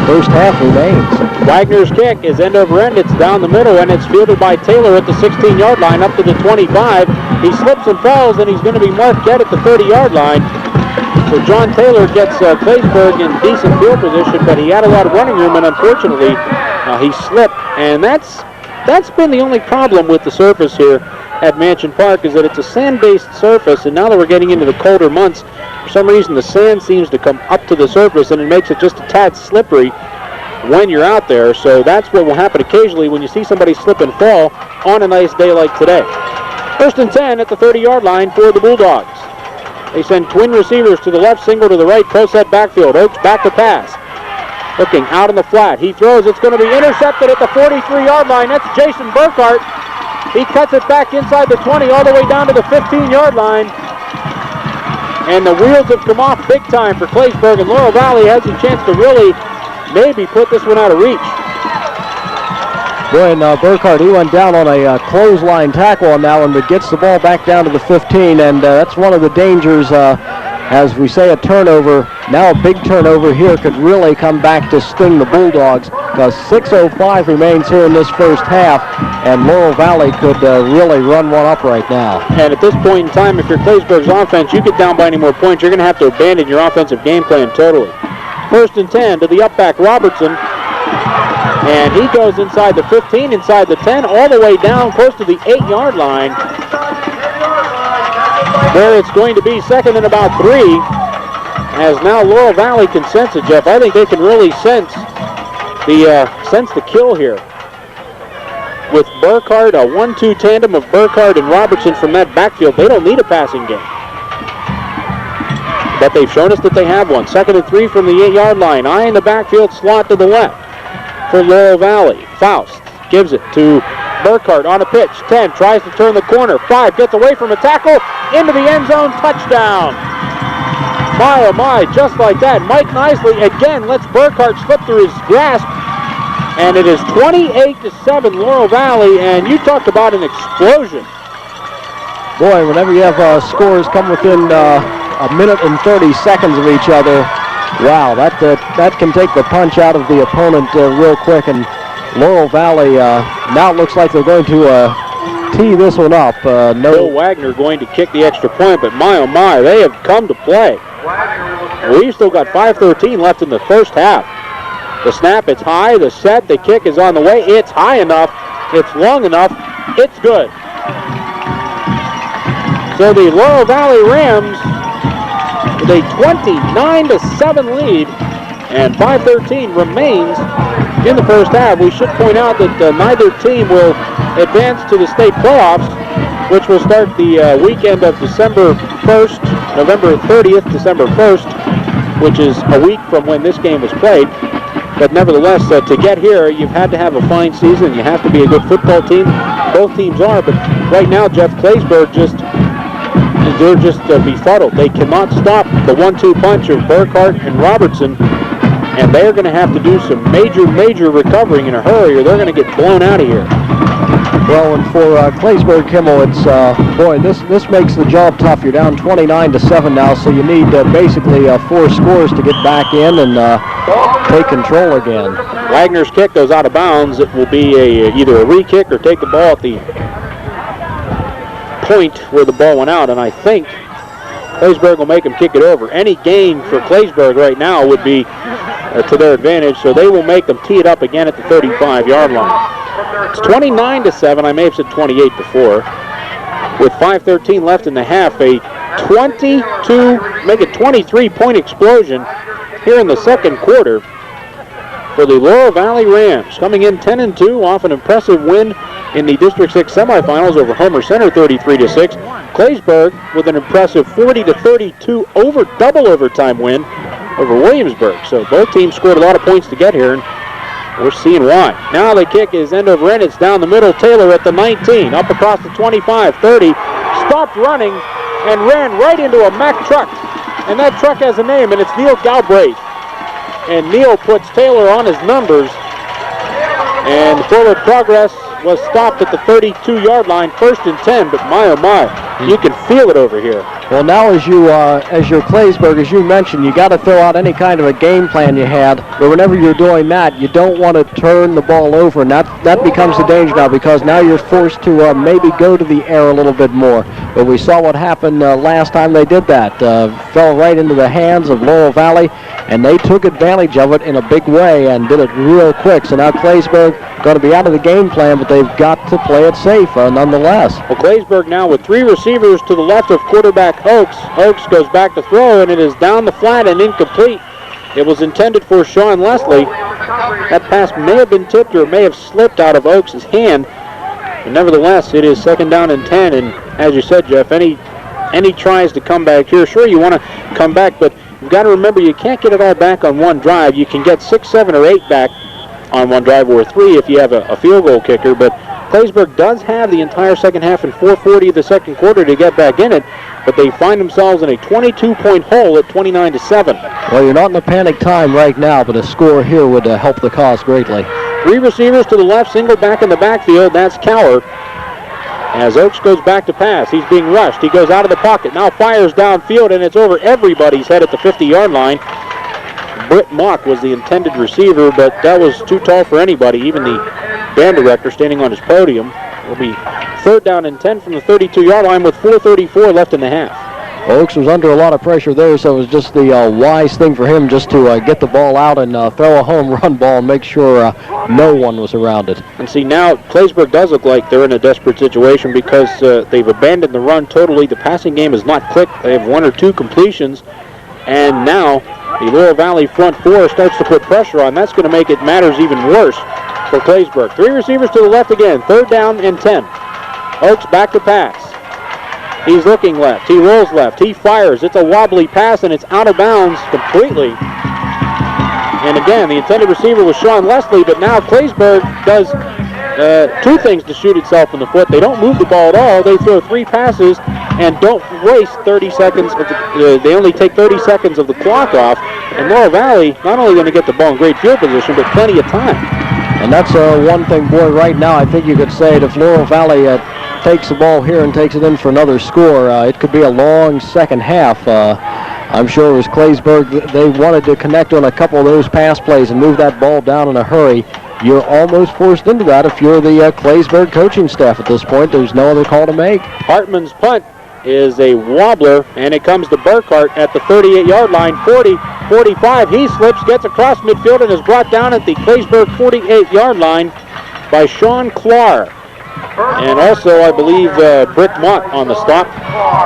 first half remains. Wagner's kick is end over end. It's down the middle, and it's fielded by Taylor at the 16-yard line up to the 25. He slips and falls, and he's going to be marked dead at the 30-yard line. So John Taylor gets Claysburg in decent field position, but he had a lot of running room, and unfortunately he slipped. And that's been the only problem with the surface here at Mansion Park, is that it's a sand-based surface, and now that we're getting into the colder months, for some reason the sand seems to come up to the surface, and it makes it just a tad slippery when you're out there. So that's what will happen occasionally when you see somebody slip and fall on a nice day like today. 1st and 10 at the 30-yard line for the Bulldogs. They send twin receivers to the left, single to the right, pro set backfield. Oakes back to pass. Looking out in the flat. He throws. It's going to be intercepted at the 43-yard line. That's Jason Burkhart. He cuts it back inside the 20 all the way down to the 15-yard line. And the wheels have come off big time for Claysburg, and Laurel Valley has a chance to really maybe put this one out of reach. Boy, and Burkhart, he went down on a clothesline tackle on that one, but gets the ball back down to the 15, and that's one of the dangers. As we say, a turnover, now a big turnover here could really come back to sting the Bulldogs, because 6:05 remains here in this first half, and Laurel Valley could really run one up right now. And at this point in time, if you're Claysburg's offense, you get down by any more points, you're going to have to abandon your offensive game plan totally. 1st and 10 to the up-back Robertson, and he goes inside the 15, inside the 10, all the way down close to the 8-yard line, where it's going to be 2nd and about 3, as now Laurel Valley can sense it, Jeff. I think they can really sense the kill here. With Burkhart, a 1-2 tandem of Burkhart and Robertson from that backfield, they don't need a passing game. But they've shown us that they have one. 2nd and 3 from the 8-yard line. Eye in the backfield, slot to the left for Laurel Valley. Faust gives it to Burkhart on a pitch. 10, tries to turn the corner. 5, gets away from a tackle, into the end zone, touchdown. My, oh my, just like that. Mike Nisley again lets Burkhart slip through his grasp. And it is 28-7 Laurel Valley, and you talked about an explosion. Boy, whenever you have scores come within a minute and 30 seconds of each other, wow, that can take the punch out of the opponent real quick. And Laurel Valley, now it looks like they're going to tee this one up. Bill Wagner going to kick the extra point, but my, oh my, they have come to play. We've still got 5:13 left in the first half. The snap, it's high. The set, the kick is on the way. It's high enough. It's long enough. It's good. So the Laurel Valley Rams with a 29-7 lead, and 5:13 remains in the first half. We should point out that neither team will advance to the state playoffs, which will start the weekend of December 1st, November 30th, December 1st, which is a week from when this game was played. But nevertheless, to get here, you've had to have a fine season. You have to be a good football team. Both teams are, but right now, Jeff, Claysburg they're just befuddled. They cannot stop the 1-2 punch of Burkhart and Robertson, and they're going to have to do some major recovering in a hurry, or they're going to get blown out of here. Well, and for Claysburg, Kimmel, it's, boy, this makes the job tough. You're down 29-7 now, so you need basically 4 scores to get back in and take control again. Wagner's kick goes out of bounds. It will be either a re-kick or take the ball at the point where the ball went out, and I think Claysburg will make him kick it over. Any gain for Claysburg right now would be to their advantage, so they will make them tee it up again at the 35-yard line. It's 29-7. I may have said 28 before. With 5:13 left in the half, a 23-point explosion here in the second quarter for the Laurel Valley Rams, coming in 10-2 off an impressive win in the District 6 semifinals over Homer Center 33-6. Claysburg with an impressive 40-32 double overtime win over Williamsburg. So both teams scored a lot of points to get here, and we're seeing why. Now the kick is end over end. It's down the middle. Taylor at the 19, up across the 25, 30, stopped running and ran right into a Mack truck. And that truck has a name, and it's Neil Galbraith. And Neil puts Taylor on his numbers, and forward progress was stopped at the 32-yard line, 1st and 10, but my oh my, you can feel it over here. Well, now as you're Claysburg, as you mentioned, you got to throw out any kind of a game plan you had, but whenever you're doing that, you don't want to turn the ball over, and that becomes the danger now, because now you're forced to maybe go to the air a little bit more. But we saw what happened last time they did that. Fell right into the hands of Laurel Valley, and they took advantage of it in a big way and did it real quick. So now Claysburg going to be out of the game plan, but they've got to play it safe nonetheless. Well, Claysburg now with 3 receivers to the left of quarterback Oakes. Oakes goes back to throw, and it is down the flat and incomplete. It was intended for Sean Leslie. That pass may have been tipped, or it may have slipped out of Oakes' hand. But nevertheless, it is 2nd down and 10, and as you said, Jeff, any tries to come back here, sure, you want to come back, but you've got to remember you can't get it all back on one drive. You can get 6, 7, or 8 back on one drive, or 3 if you have a field goal kicker, but Claysburg does have the entire second half and 4:40 of the second quarter to get back in it, but they find themselves in a 22-point hole at 29-7. Well, you're not in a panic time right now, but a score here would help the cause greatly. 3 receivers to the left, single back in the backfield. That's Cower. As Oakes goes back to pass, he's being rushed. He goes out of the pocket, now fires downfield, and it's over everybody's head at the 50-yard line. Britt Mock was the intended receiver, but that was too tall for anybody, even the band director standing on his podium. It'll be 3rd down and 10 from the 32-yard line with 4:34 left in the half. Oakes was under a lot of pressure there, so it was just the wise thing for him just to get the ball out and throw a home run ball and make sure no one was around it. And see, now Claysburg does look like they're in a desperate situation because they've abandoned the run totally. The passing game has not clicked. They have 1 or 2 completions, and now the Laurel Valley front 4 starts to put pressure on. That's going to make it matters even worse for Claysburg. 3 receivers to the left again, 3rd down and 10. Oakes back to pass. He's looking left. He rolls left. He fires. It's a wobbly pass, and it's out of bounds completely. And again, the intended receiver was Sean Leslie, but now Claysburg does 2 things to shoot itself in the foot. They don't move the ball at all. They throw 3 passes, and don't waste 30 seconds. They only take 30 seconds of the clock off, and Laurel Valley not only going to get the ball in great field position, but plenty of time. And that's one thing, boy, right now I think you could say that if Laurel Valley takes the ball here and takes it in for another score, it could be a long second half. I'm sure it was Claysburg. They wanted to connect on a couple of those pass plays and move that ball down in a hurry. You're almost forced into that if you're the Claysburg coaching staff at this point. There's no other call to make. Hartman's punt is a wobbler, and it comes to Burkhart at the 38-yard line, 40, 45. He slips, gets across midfield, and is brought down at the Claysburg 48-yard line by Sean Clark. And also, I believe, Brick Mott on the stop.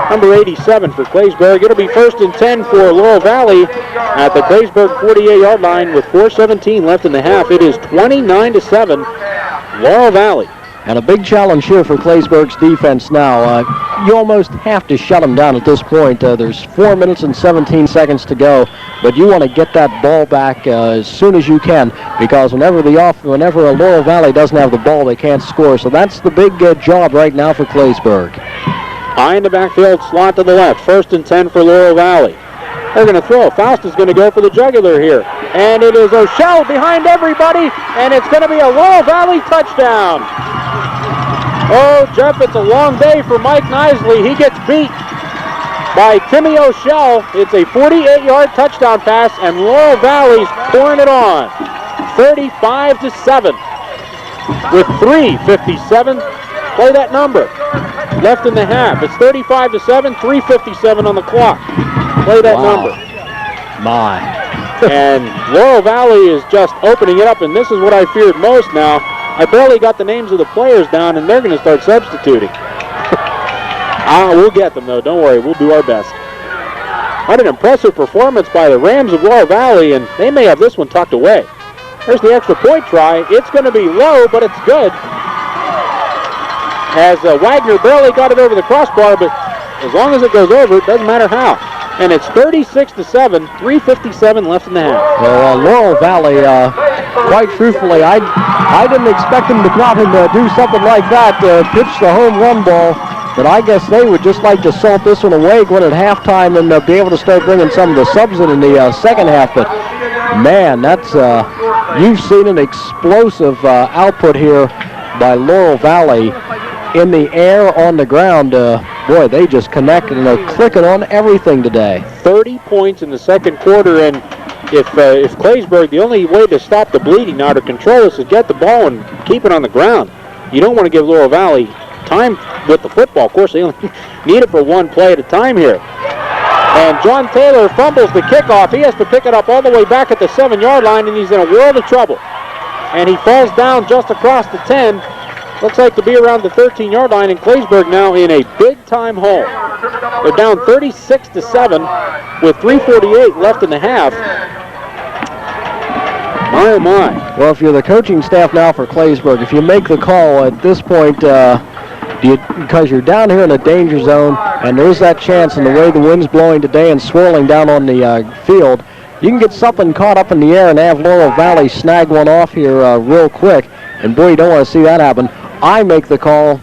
Number 87 for Claysburg. It'll be 1st and 10 for Laurel Valley at the Claysburg 48-yard line with 4:17 left in the half. It is 29-7, Laurel Valley. And a big challenge here for Claysburg's defense now. You almost have to shut them down at this point. There's 4 minutes and 17 seconds to go, but you want to get that ball back as soon as you can, because whenever a Laurel Valley doesn't have the ball, they can't score. So that's the big job right now for Claysburg. High in the backfield, slot to the left. 1st and 10 for Laurel Valley. They're going to throw. Faust is going to go for the jugular here. And it is O'Shell behind everybody, and it's going to be a Laurel Valley touchdown. Oh, Jeff, it's a long day for Mike Nisley. He gets beat by Timmy O'Shell. It's a 48-yard touchdown pass, and Laurel Valley's pouring it on. 35-7 with 3:57. Play that number. Left in the half. It's 35-7, 3:57 on the clock. Play that number. My. And Laurel Valley is just opening it up, and this is what I feared most now. I barely got the names of the players down, and they're going to start substituting. We'll get them, though. Don't worry. We'll do our best. What an impressive performance by the Rams of Laurel Valley, and they may have this one tucked away. There's the extra point try. It's going to be low, but it's good. As Wagner barely got it over the crossbar, but as long as it goes over, it doesn't matter how. And it's 36-7, 3:57 left in the half. Well, Laurel Valley, quite truthfully, I didn't expect them to come out and do something like that, pitch the home run ball. But I guess they would just like to salt this one away, going at halftime, and be able to start bringing some of the subs in the second half. But man, that's you've seen an explosive output here by Laurel Valley. In the air, on the ground, boy, they just connected and are clicking on everything today. 30 points in the second quarter, and if Claysburg, the only way to stop the bleeding now to control this is get the ball and keep it on the ground. You don't want to give Laurel Valley time with the football. Of course, they only need it for one play at a time here. And John Taylor fumbles the kickoff. He has to pick it up all the way back at the 7-yard line, and he's in a world of trouble. And he falls down just across the 10. Looks like to be around the 13-yard line, and Claysburg now in a big-time hole. They're down 36-7 with 3:48 left in the half. My, oh, my. Well, if you're the coaching staff now for Claysburg, if you make the call at this point, because you're down here in a danger zone, and there's that chance in the way the wind's blowing today and swirling down on the field, you can get something caught up in the air and have Laurel Valley snag one off here real quick. And boy, you don't want to see that happen. I make the call.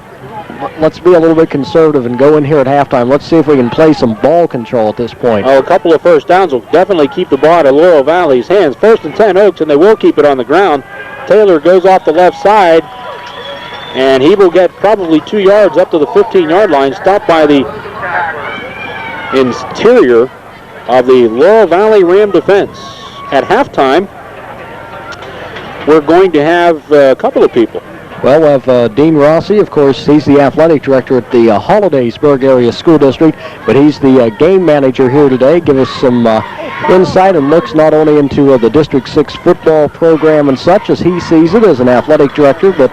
Let's be a little bit conservative and go in here at halftime. Let's see if we can play some ball control at this point. Oh, a couple of first downs will definitely keep the ball out of Laurel Valley's hands. 1st and 10 Oaks, and they will keep it on the ground. Taylor goes off the left side, and he will get probably 2 yards up to the 15-yard line, stopped by the interior of the Laurel Valley Ram defense. At halftime, we're going to have a couple of people. Well, we have Dean Rossi. Of course, he's the athletic director at the Hollidaysburg Area School District, but he's the game manager here today. Give us some insight and looks not only into the District 6 football program and such as he sees it as an athletic director, but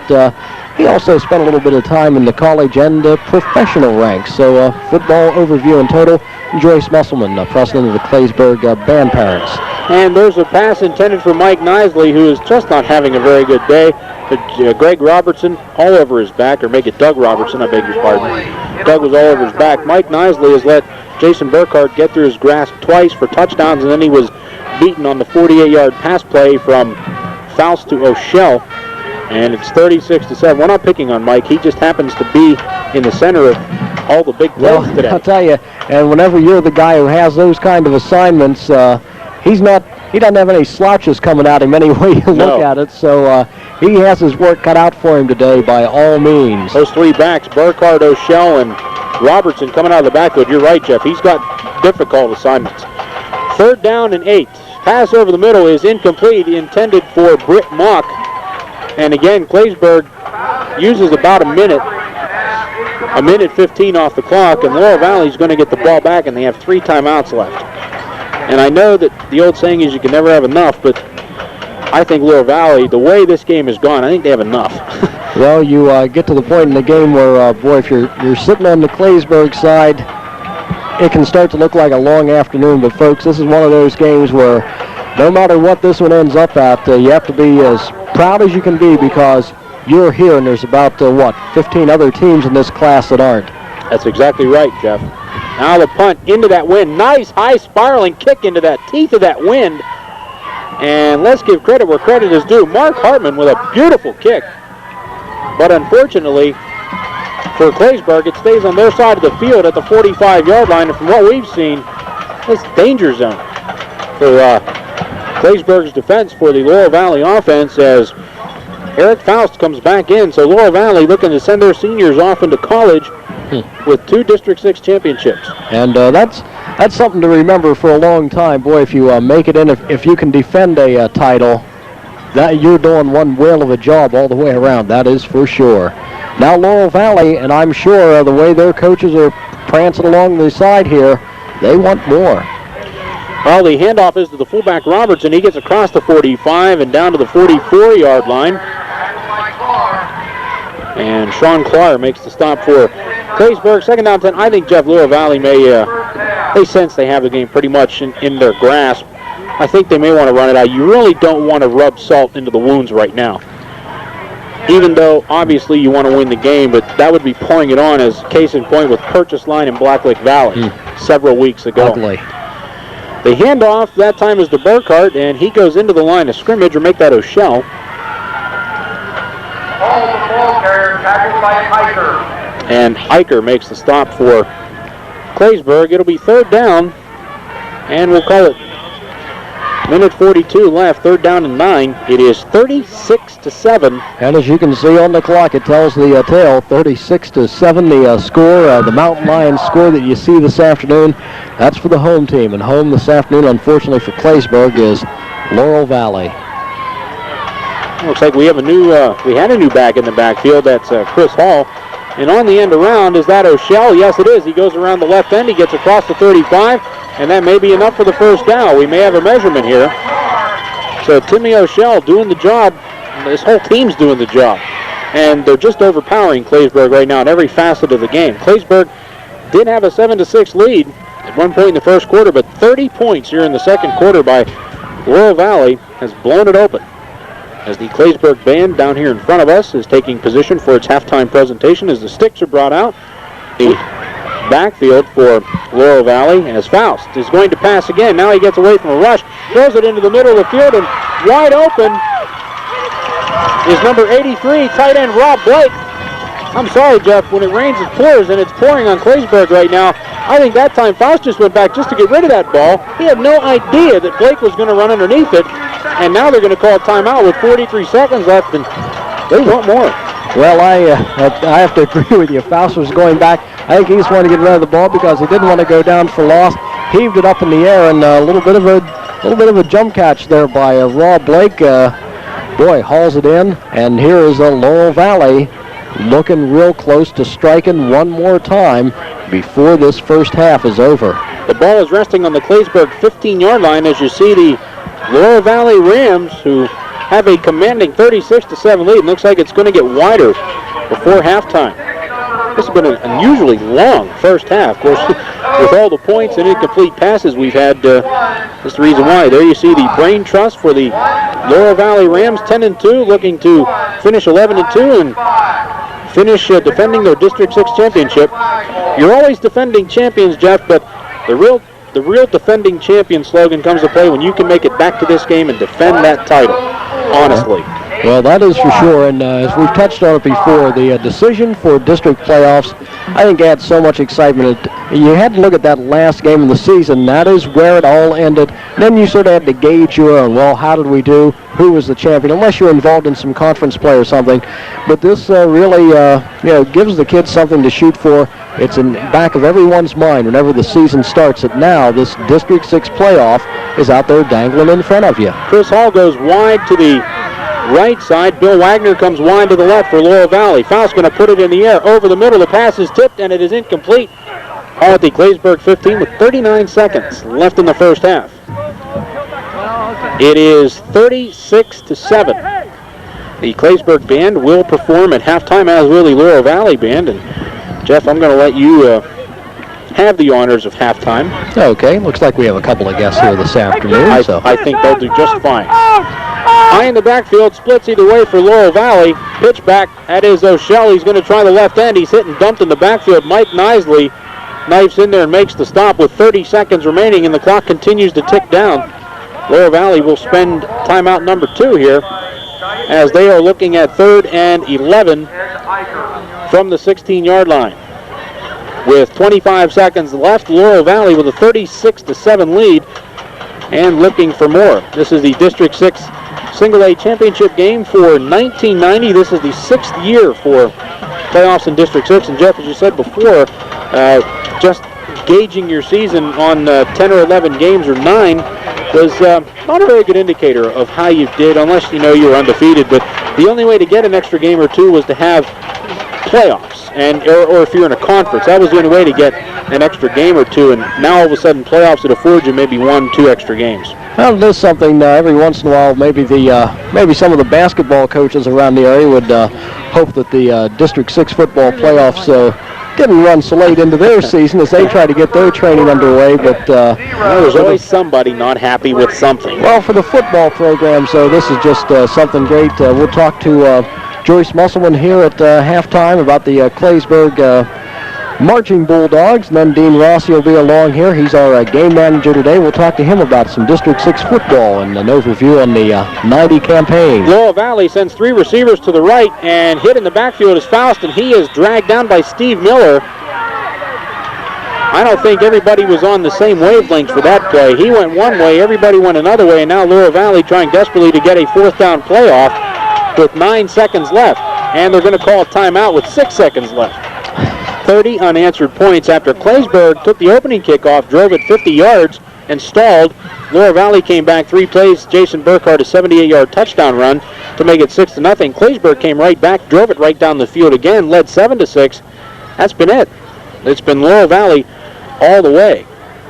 he also spent a little bit of time in the college and professional ranks. So football overview in total. Joyce Musselman, president of the Claysburg Band Parents. And there's a pass intended for Mike Nisley, who is just not having a very good day. But Greg Robertson all over his back, or make it Doug Robertson, I beg your pardon. Doug was all over his back. Mike Nisley has let Jason Burkhart get through his grasp twice for touchdowns, and then he was beaten on the 48-yard pass play from Faust to O'Shell. And it's 36-7. We're not picking on Mike. He just happens to be in the center of all the big plays today. I'll tell you, and whenever you're the guy who has those kind of assignments, he doesn't have any slouches coming at him any way you look at it, so he has his work cut out for him today by all means. Those three backs, Burkhardt, O'Shell, and Robertson coming out of the backfield. You're right, Jeff. He's got difficult assignments. 3rd down and 8. Pass over the middle is incomplete, intended for Britt Mock. And again, Claysburg uses about a minute 15 off the clock, and Laurel Valley's going to get the ball back, and they have 3 timeouts left. And I know that the old saying is you can never have enough, but I think Laurel Valley, the way this game has gone, I think they have enough. Well, you get to the point in the game where, boy, if you're sitting on the Claysburg side, it can start to look like a long afternoon. But, folks, this is one of those games where no matter what this one ends up at, you have to be as proud as you can be because you're here, and there's about, 15 other teams in this class that aren't. That's exactly right, Jeff. Now the punt into that wind. Nice high spiraling kick into that teeth of that wind. And let's give credit where credit is due. Mark Hartman with a beautiful kick. But unfortunately for Claysburg, it stays on their side of the field at the 45-yard line. And from what we've seen, it's danger zone for Claysburg's defense for the Laurel Valley offense as Eric Faust comes back in. So Laurel Valley looking to send their seniors off into college with 2 District 6 championships. And that's something to remember for a long time. Boy, if you make it in, if you can defend a title, that you're doing one whale of a job all the way around. That is for sure. Now Laurel Valley, and I'm sure the way their coaches are prancing along the side here, they want more. Well, the handoff is to the fullback Robertson. He gets across the 45 and down to the 44-yard line. And Sean Clark makes the stop for Claysburg. 2nd down 10. I think Jeff Laurel Valley they sense they have the game pretty much in their grasp. I think they may want to run it out. You really don't want to rub salt into the wounds right now. Even though, obviously, you want to win the game, but that would be pouring it on as case in point with Purchase Line in Black Lake Valley several weeks ago. Ugly. The handoff that time is to Burkhardt, and he goes into the line of scrimmage, or make that O'Shell. And Eicher makes the stop for Claysburg. It'll be 3rd down, and we'll call it minute 42 left, 3rd down and 9. It is 36-7. And as you can see on the clock, it tells the tale, 36-7, the score, the Mountain Lions score that you see this afternoon. That's for the home team, and home this afternoon, unfortunately for Claysburg, is Laurel Valley. Looks like we have we had a new back in the backfield. That's Chris Hall. And on the end around, is that O'Shell? Yes, it is. He goes around the left end. He gets across the 35, and that may be enough for the 1st down. We may have a measurement here. So Timmy O'Shell doing the job. This whole team's doing the job. And they're just overpowering Claysburg right now in every facet of the game. Claysburg did have a 7-6 lead at one point in the 1st quarter, but 30 points here in the 2nd quarter by Laurel Valley has blown it open. As the Claysburg band down here in front of us is taking position for its halftime presentation as the sticks are brought out. The backfield for Laurel Valley as Faust is going to pass again. Now he gets away from a rush, throws it into the middle of the field, and wide open is number 83, tight end Rob Blake. I'm sorry, Jeff, when it rains it pours, and it's pouring on Claysburg right now. I think that time Faust just went back just to get rid of that ball. He had no idea that Blake was going to run underneath it, and now they're going to call a timeout with 43 seconds left, and they want more. Well, I have to agree with you. Faust was going back. I think he just wanted to get rid of the ball because he didn't want to go down for loss. Heaved it up in the air, and a little bit of a jump catch there by Rob Blake. Boy, hauls it in, and here is Laurel Valley looking real close to striking one more time before this 1st half is over. The ball is resting on the Claysburg 15-yard line as you see the Laurel Valley Rams, who have a commanding 36-7 lead. Looks like it's going to get wider before halftime. This has been an unusually long 1st half. Of course, with all the points and incomplete passes we've had, that's the reason why. There you see the Brain Trust for the Laurel Valley Rams, 10-2, looking to finish 11-2 and finish defending their District 6 championship. You're always defending champions, Jeff, but the real defending champion slogan comes to play when you can make it back to this game and defend that title, honestly. Well, that is for sure, and as we've touched on it before, the decision for district playoffs, I think, adds so much excitement. You had to look at that last game of the season. That is where it all ended. Then you sort of had to gauge your own. Well, how did we do? Who was the champion? Unless you're involved in some conference play or something. But this really, gives the kids something to shoot for. It's in the back of everyone's mind whenever the season starts that now this District 6 playoff is out there dangling in front of you. Chris Hall goes wide to the right side. Bill Wagner comes wide to the left for Laurel Valley. Faust going to put it in the air over the middle. The pass is tipped and it is incomplete. All at the Claysburg 15 with 39 seconds left in the first half. It is 36-7. The Claysburg band will perform at halftime, as will the Laurel Valley band. And Jeff, I'm going to let you have the honors of halftime. Okay, looks like we have a couple of guests here this afternoon. I think they'll do just fine. High in the backfield, splits either way for Laurel Valley. Pitch back, that is O'Shell. He's going to try the left end. He's hit and dumped in the backfield. Mike Nisley knifes in there and makes the stop with 30 seconds remaining, and the clock continues to tick down. Laurel Valley will spend timeout number 2 here as they are looking at 3rd and 11 from the 16-yard line. With 25 seconds left, Laurel Valley with a 36-7 lead and looking for more. This is the District 6 Single A Championship game for 1990. This is the 6th year for playoffs in District 6. And Jeff, as you said before, just gauging your season on 10 or 11 games or 9 was not a very good indicator of how you did, unless you know you were undefeated. But the only way to get an extra game or 2 was to have playoffs, or if you're in a conference, that was the only way to get an extra game or 2. And now all of a sudden, playoffs would afford you maybe 1-2 extra games. Well, there's something every once in a while. Maybe some of the basketball coaches around the area would hope that the District 6 football playoffs didn't run so late into their season as they try to get their training underway. But there's always somebody not happy with something. Well, for the football program, so this is just something great. We'll talk to Joyce Musselman here at halftime about the Claysburg Marching Bulldogs, and then Dean Rossi will be along here. He's our game manager today. We'll talk to him about some District 6 football and an overview on the 90 campaign. Laurel Valley sends 3 receivers to the right, and hit in the backfield is Faust, and he is dragged down by Steve Miller. I don't think everybody was on the same wavelength for that play. He went one way, everybody went another way, and now Laurel Valley trying desperately to get a 4th down playoff with 9 seconds left, and they're going to call a timeout with 6 seconds left. 30 unanswered points after Claysburg took the opening kickoff, drove it 50 yards, and stalled. Laurel Valley came back 3 plays. Jason Burkhardt a 78-yard touchdown run to make it 6-0. Claysburg came right back, drove it right down the field again, led 7-6. That's been it. It's been Laurel Valley all the way.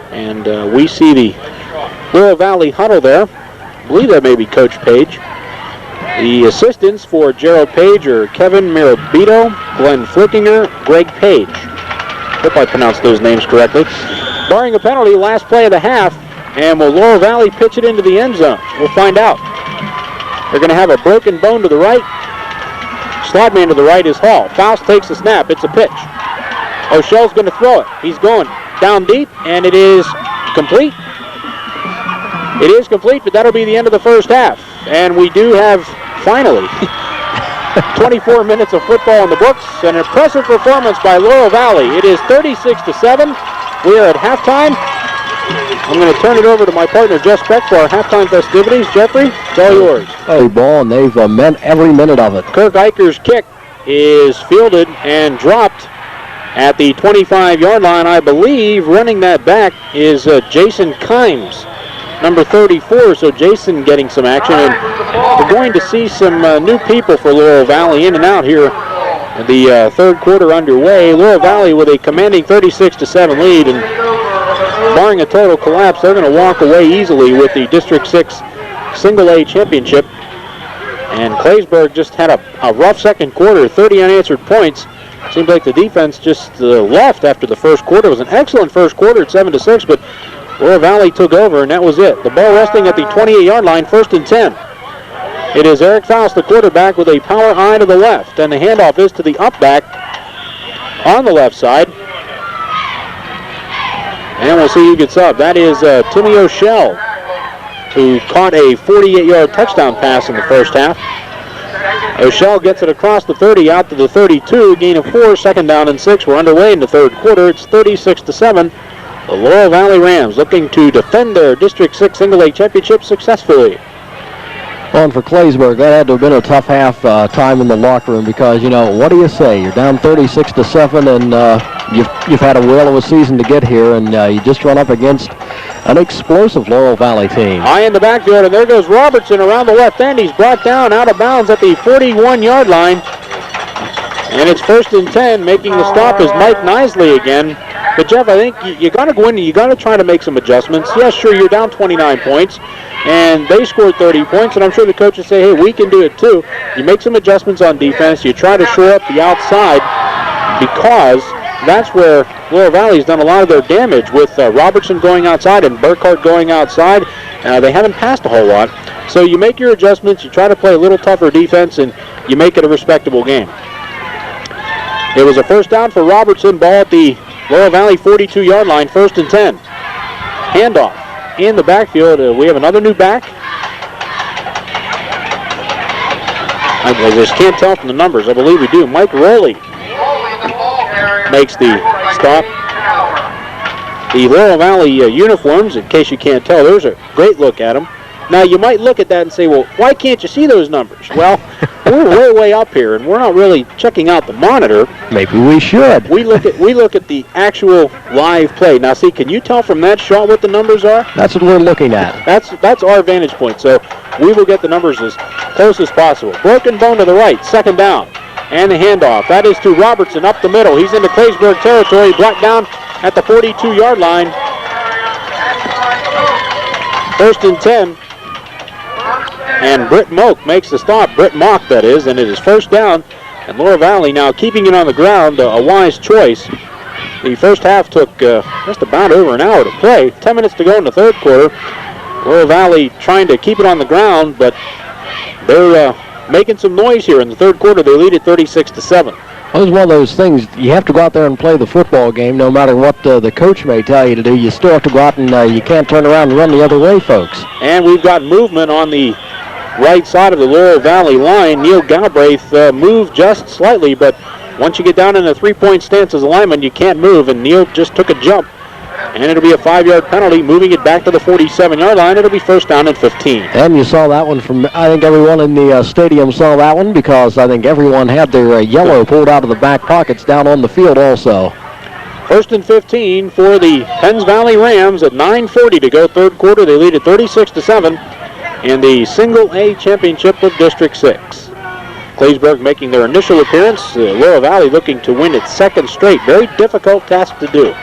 And we see the Laurel Valley huddle there. I believe that may be Coach Page. The assistants for Gerald Page are Kevin Mirabito, Glenn Flickinger, Greg Page. Hope I pronounced those names correctly. Barring a penalty, last play of the half, and will Laurel Valley pitch it into the end zone? We'll find out. They're going to have a broken bone to the right. Slot man to the right is Hall. Faust takes the snap. It's a pitch. O'Shell's going to throw it. He's going down deep, and it is complete. It is complete, but that'll be the end of the first half. And we do have, finally, 24 minutes of football in the books. An impressive performance by Laurel Valley. It is 36-7. We are at halftime. I'm going to turn it over to my partner, Jeff Speck, for our halftime festivities. Jeffrey, it's all yours. Oh, ball, and they've meant every minute of it. Kirk Eicher's kick is fielded and dropped at the 25-yard line. I believe running that back is Jason Kimes, number 34, so Jason getting some action. And we're going to see some new people for Laurel Valley in and out here. The third quarter underway. Laurel Valley with a commanding 36-7 lead, and barring a total collapse, they're going to walk away easily with the District 6 Single A Championship. And Claysburg just had a rough second quarter, 30 unanswered points. Seems like the defense just left after the first quarter. It was an excellent first quarter at 7-6, but Laurel Valley took over, and that was it. The ball resting at the 28-yard line, 1st and 10. It is Eric Faust, the quarterback, with a power eye to the left, and the handoff is to the up back on the left side. And we'll see who gets up. That is Timmy O'Shell, who caught a 48-yard touchdown pass in the first half. O'Shell gets it across the 30 out to the 32, gain of 4, second down and 6. We're underway in the third quarter. It's 36-7. The Laurel Valley Rams looking to defend their District 6 Single A championship successfully. On for Claysburg, that had to have been a tough half time in the locker room because, you know, what do you say? You're down 36-7, and you've had a whale of a season to get here, and you just run up against an explosive Laurel Valley team. High in the backfield, and there goes Robertson around the left end. He's brought down out of bounds at the 41-yard line. And it's 1st and 10. Making the stop is Mike Nisley again. But, Jeff, I think you got to go in and you got to try to make some adjustments. Yes, sure, you're down 29 points, and they scored 30 points, and I'm sure the coaches say, hey, we can do it too. You make some adjustments on defense. You try to shore up the outside because that's where Laurel Valley's done a lot of their damage with Robertson going outside and Burkhart going outside. They haven't passed a whole lot. So you make your adjustments. You try to play a little tougher defense, and you make it a respectable game. It was a first down for Robertson. Ball at the Laurel Valley 42-yard line, 1st and 10. Handoff in the backfield. We have another new back. I just can't tell from the numbers. I believe we do. Mike Rowley makes the stop. The Laurel Valley uniforms, in case you can't tell, there's a great look at them. Now, you might look at that and say, well, why can't you see those numbers? Well, we're way up here, and we're not really checking out the monitor. Maybe we should. We look at the actual live play. Now, see, can you tell from that shot what the numbers are? That's what we're looking at. That's our vantage point, so we will get the numbers as close as possible. Broken bone to the right, second down, and the handoff. That is to Robertson up the middle. He's into Claysburg territory, brought down at the 42-yard line. 1st and 10. And Britt Moak makes the stop. Britt Mock, that is, and it is first down. And Laurel Valley now keeping it on the ground, a wise choice. The first half took just about over an hour to play. 10 minutes to go in the third quarter. Laurel Valley trying to keep it on the ground, but they're making some noise here in the third quarter. They lead at 36-7. Well, it's one of those things, you have to go out there and play the football game no matter what the coach may tell you to do. You still have to go out and you can't turn around and run the other way, folks. And we've got movement on the right side of the Laurel Valley line. Neil Galbraith moved just slightly, but once you get down in a three-point stance as a lineman, you can't move, and Neil just took a jump. And it'll be a 5-yard penalty, moving it back to the 47-yard line. It'll be first down and 15. And you saw that one from, I think everyone in the stadium saw that one because I think everyone had their yellow pulled out of the back pockets down on the field also. First and 15 for the Penns Valley Rams at 9:40 to go third quarter. They lead at 36-7 in the Single A Championship of District 6. Claysburg making their initial appearance. Laurel Valley looking to win its second straight. Very difficult task to do,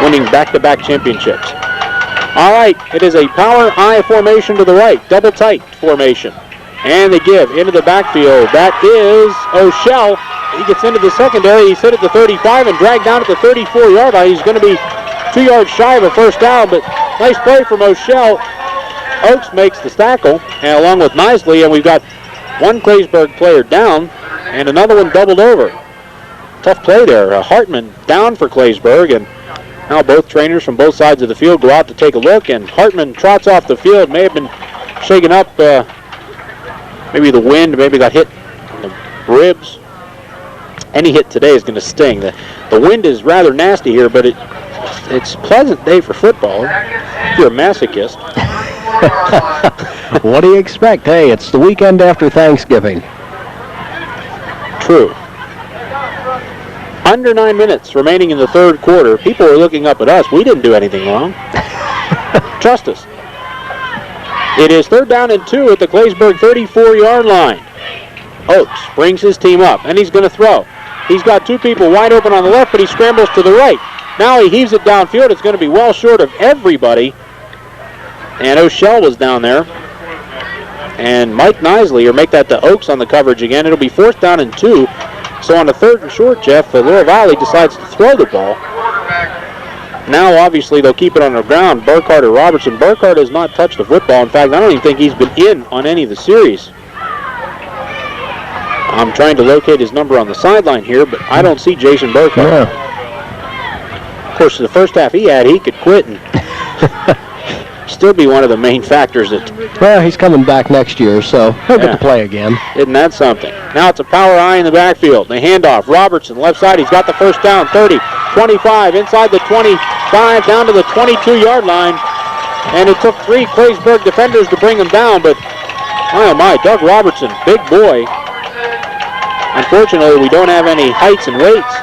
winning back-to-back championships. All right, it is a power I formation to the right, double tight formation. And they give into the backfield. That is O'Shell. He gets into the secondary. He's hit at the 35 and dragged down at the 34-yard line. He's going to be 2 yards shy of a first down, but nice play from O'Shell. Oakes makes the tackle, and along with Nisley, and we've got one Claysburg player down and another one doubled over. Tough play there. Hartman down for Claysburg, and now both trainers from both sides of the field go out to take a look, and Hartman trots off the field. May have been shaken up, maybe the wind, maybe got hit in the ribs. Any hit today is going to sting. The wind is rather nasty here, but it's a pleasant day for football. If you're a masochist. What do you expect? Hey, it's the weekend after Thanksgiving. True. Under 9 minutes remaining in the third quarter. People are looking up at us. We didn't do anything wrong. Trust us. It is third down and 2 at the Claysburg 34-yard line. Oakes brings his team up, and he's going to throw. He's got two people wide open on the left, but he scrambles to the right. Now he heaves it downfield. It's going to be well short of everybody. And O'Shell was down there. And Mike Nisley will make that to Oakes on the coverage again. It'll be fourth down and 2. So on the third and short, Jeff, Laurel Valley decides to throw the ball. Now, obviously, they'll keep it on the ground. Burkhart or Robertson. Burkhart has not touched the football. In fact, I don't even think he's been in on any of the series. I'm trying to locate his number on the sideline here, but I don't see Jason Burkhart. Yeah. Of course, the first half he could quit and still be one of the main factors that... Well, he's coming back next year, so he'll get to play again. Isn't that something? Now it's a power I in the backfield. They hand off. Robertson, left side. He's got the first down. 30, 25, inside the 25, down to the 22-yard line. And it took 3 Claysburg defenders to bring him down, but oh my, Doug Robertson, big boy. Unfortunately, we don't have any heights and weights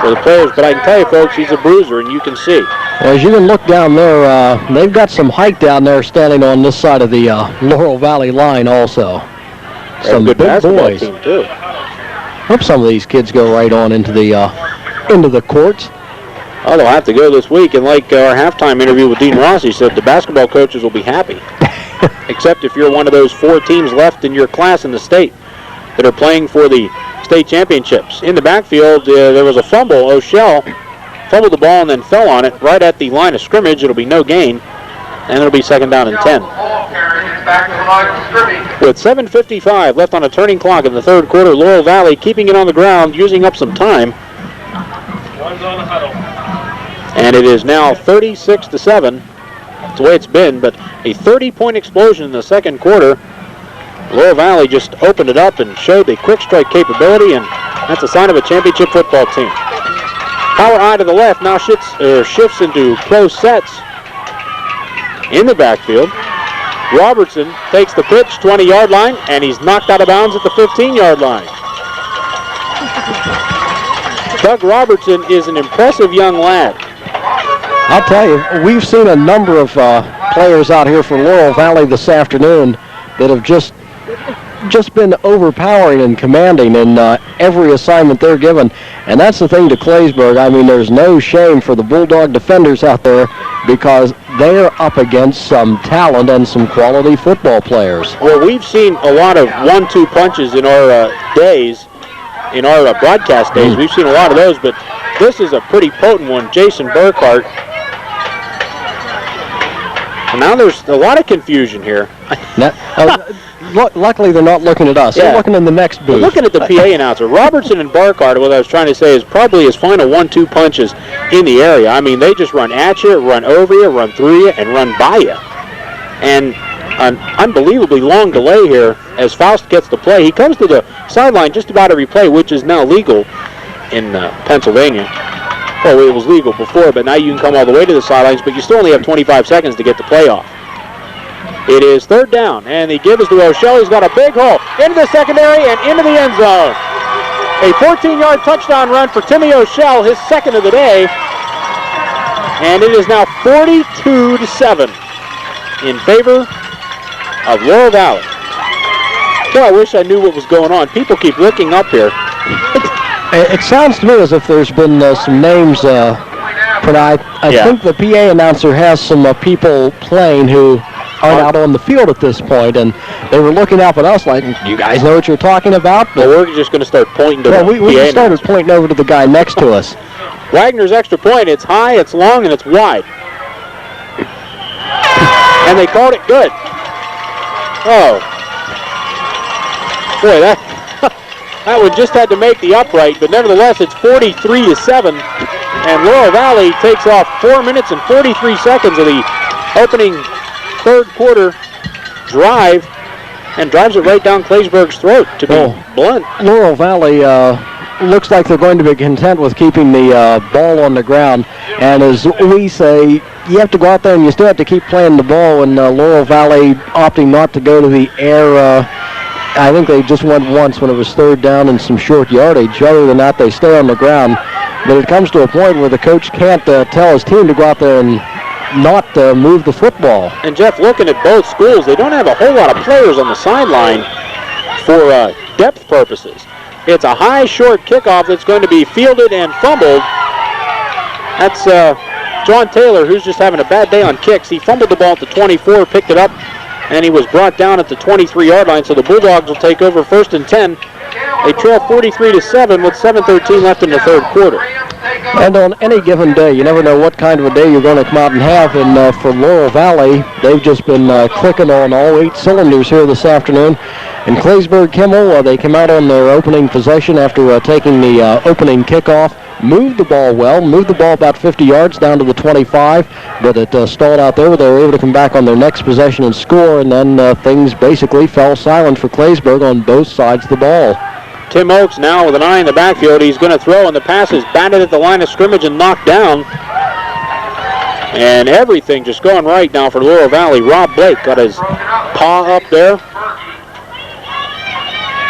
for the players, but I can tell you, folks, he's a bruiser, and you can see. Well, as you can look down there, they've got some height down there standing on this side of the Laurel Valley line also. Some good big boys. Team too. Hope some of these kids go right on into the courts. Oh, they'll have to go this week, and like our halftime interview with Dean Rossi said, the basketball coaches will be happy. Except if you're one of those 4 teams left in your class in the state that are playing for the state championships. In the backfield, there was a fumble. O'Shell fumbled the ball and then fell on it right at the line of scrimmage. It'll be no gain, and it'll be 2nd down and 10. With 7:55 left on a turning clock in the 3rd quarter, Laurel Valley keeping it on the ground, using up some time. One's on the huddle. And it is now 36-7. That's the way it's been, but a 30-point explosion in the 2nd quarter. Laurel Valley just opened it up and showed the quick strike capability, and that's a sign of a championship football team. Power I to the left now shifts into close sets in the backfield. Robertson takes the pitch, 20-yard line, and he's knocked out of bounds at the 15-yard line. Doug Robertson is an impressive young lad. I'll tell you, we've seen a number of players out here for Laurel Valley this afternoon that have just been overpowering and commanding in every assignment they're given. And that's the thing to Claysburg. I mean, there's no shame for the Bulldog defenders out there because they're up against some talent and some quality football players. Well, we've seen a lot of 1-2 punches in our days, in our broadcast days. We've seen a lot of those, but this is a pretty potent one. Jason Burkhart. And now there's a lot of confusion here. Luckily, they're not looking at us. Yeah. They're looking in the next booth. We're looking at the PA announcer. Robertson and Burkhart, what I was trying to say, is probably as fine a 1-2 punches in the area. I mean, they just run at you, run over you, run through you, and run by you. And an unbelievably long delay here as Faust gets the play. He comes to the sideline just about every play, which is now legal in Pennsylvania. Well, it was legal before, but now you can come all the way to the sidelines, but you still only have 25 seconds to get the play off. It is 3rd down, and the give is to O'Shell. He's got a big hole into the secondary and into the end zone. A 14-yard touchdown run for Timmy O'Shell, his 2nd of the day. And it is now 42-7 in favor of Laurel Valley. Boy, I wish I knew what was going on. People keep looking up here. It sounds to me as if there's been some names put out. I think the PA announcer has some people playing who aren't out on the field at this point, and they were looking up at us like, you guys know what you're talking about? But we're just going to start pointing to the PA we just started pointing over to the guy next to us. Wagner's extra point, it's high, it's long, and it's wide. And they called it good. Oh. Boy, that one just had to make the upright, but nevertheless, it's 43-7, and Laurel Valley takes off 4 minutes and 43 seconds of the opening 3rd quarter drive and drives it right down Claysburg's throat, to be blunt. Laurel Valley looks like they're going to be content with keeping the ball on the ground, and as we say, you have to go out there and you still have to keep playing the ball, and Laurel Valley opting not to go to the air. I think they just went once when it was 3rd down and some short yardage. Other than that, they stay on the ground. But it comes to a point where the coach can't tell his team to go out there and not move the football. And Jeff, looking at both schools, they don't have a whole lot of players on the sideline for depth purposes. It's a high, short kickoff that's going to be fielded and fumbled. That's John Taylor, who's just having a bad day on kicks. He fumbled the ball at the 24, picked it up, and he was brought down at the 23-yard line, so the Bulldogs will take over 1st and 10. They trail 43-7 with 7:13 left in the 3rd quarter. And on any given day, you never know what kind of a day you're going to come out and have. And for Laurel Valley, they've just been clicking on all 8 cylinders here this afternoon. And Claysburg Kimmel, they came out on their opening possession after taking the opening kickoff moved the ball well, moved the ball about 50 yards down to the 25, but it stalled out there. They were able to come back on their next possession and score, and then things basically fell silent for Claysburg on both sides of the ball. Tim Oakes now with an eye in the backfield. He's going to throw, and the pass is batted at the line of scrimmage and knocked down. And everything just going right now for Laurel Valley. Rob Blake got his paw up there.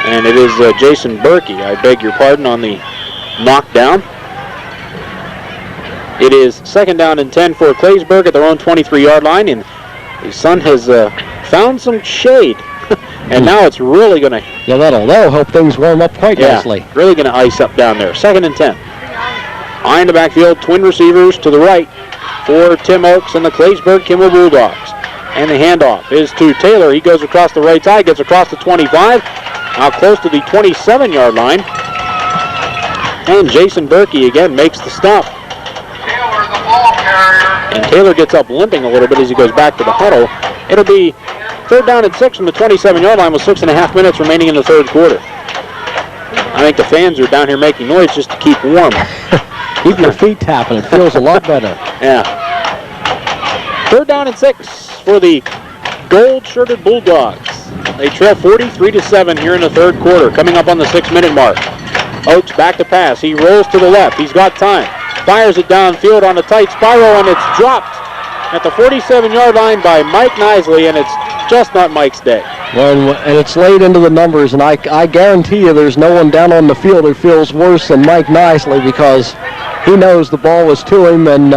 And it is Jason Berkey, I beg your pardon, on the knockdown. It is 2nd down and 10 for Claysburg at their own 23-yard line, and the sun has found some shade. And now it's really going to... Yeah, that'll help things warm up quite nicely. Really going to ice up down there. 2nd and 10. Eye in the backfield, twin receivers to the right for Tim Oakes and the Claysburg Kimmel Bulldogs. And the handoff is to Taylor. He goes across the right side, gets across the 25, now close to the 27-yard line. And Jason Berkey again makes the stop. Taylor, the ball carrier. And Taylor gets up limping a little bit as he goes back to the huddle. It'll be 3rd down and 6 from the 27-yard line with 6.5 minutes remaining in the 3rd quarter. I think the fans are down here making noise just to keep warm. Keep your feet tapping. It feels a lot better. Yeah. 3rd down and 6 for the gold-shirted Bulldogs. They trail 43-7 here in the 3rd quarter, coming up on the 6-minute mark. Oakes back to pass. He rolls to the left. He's got time. Fires it downfield on a tight spiral, and it's dropped at the 47-yard line by Mike Nisley, and it's just not Mike's day. Well, and it's laid into the numbers, and I guarantee you there's no one down on the field who feels worse than Mike Nisley, because he knows the ball was to him, and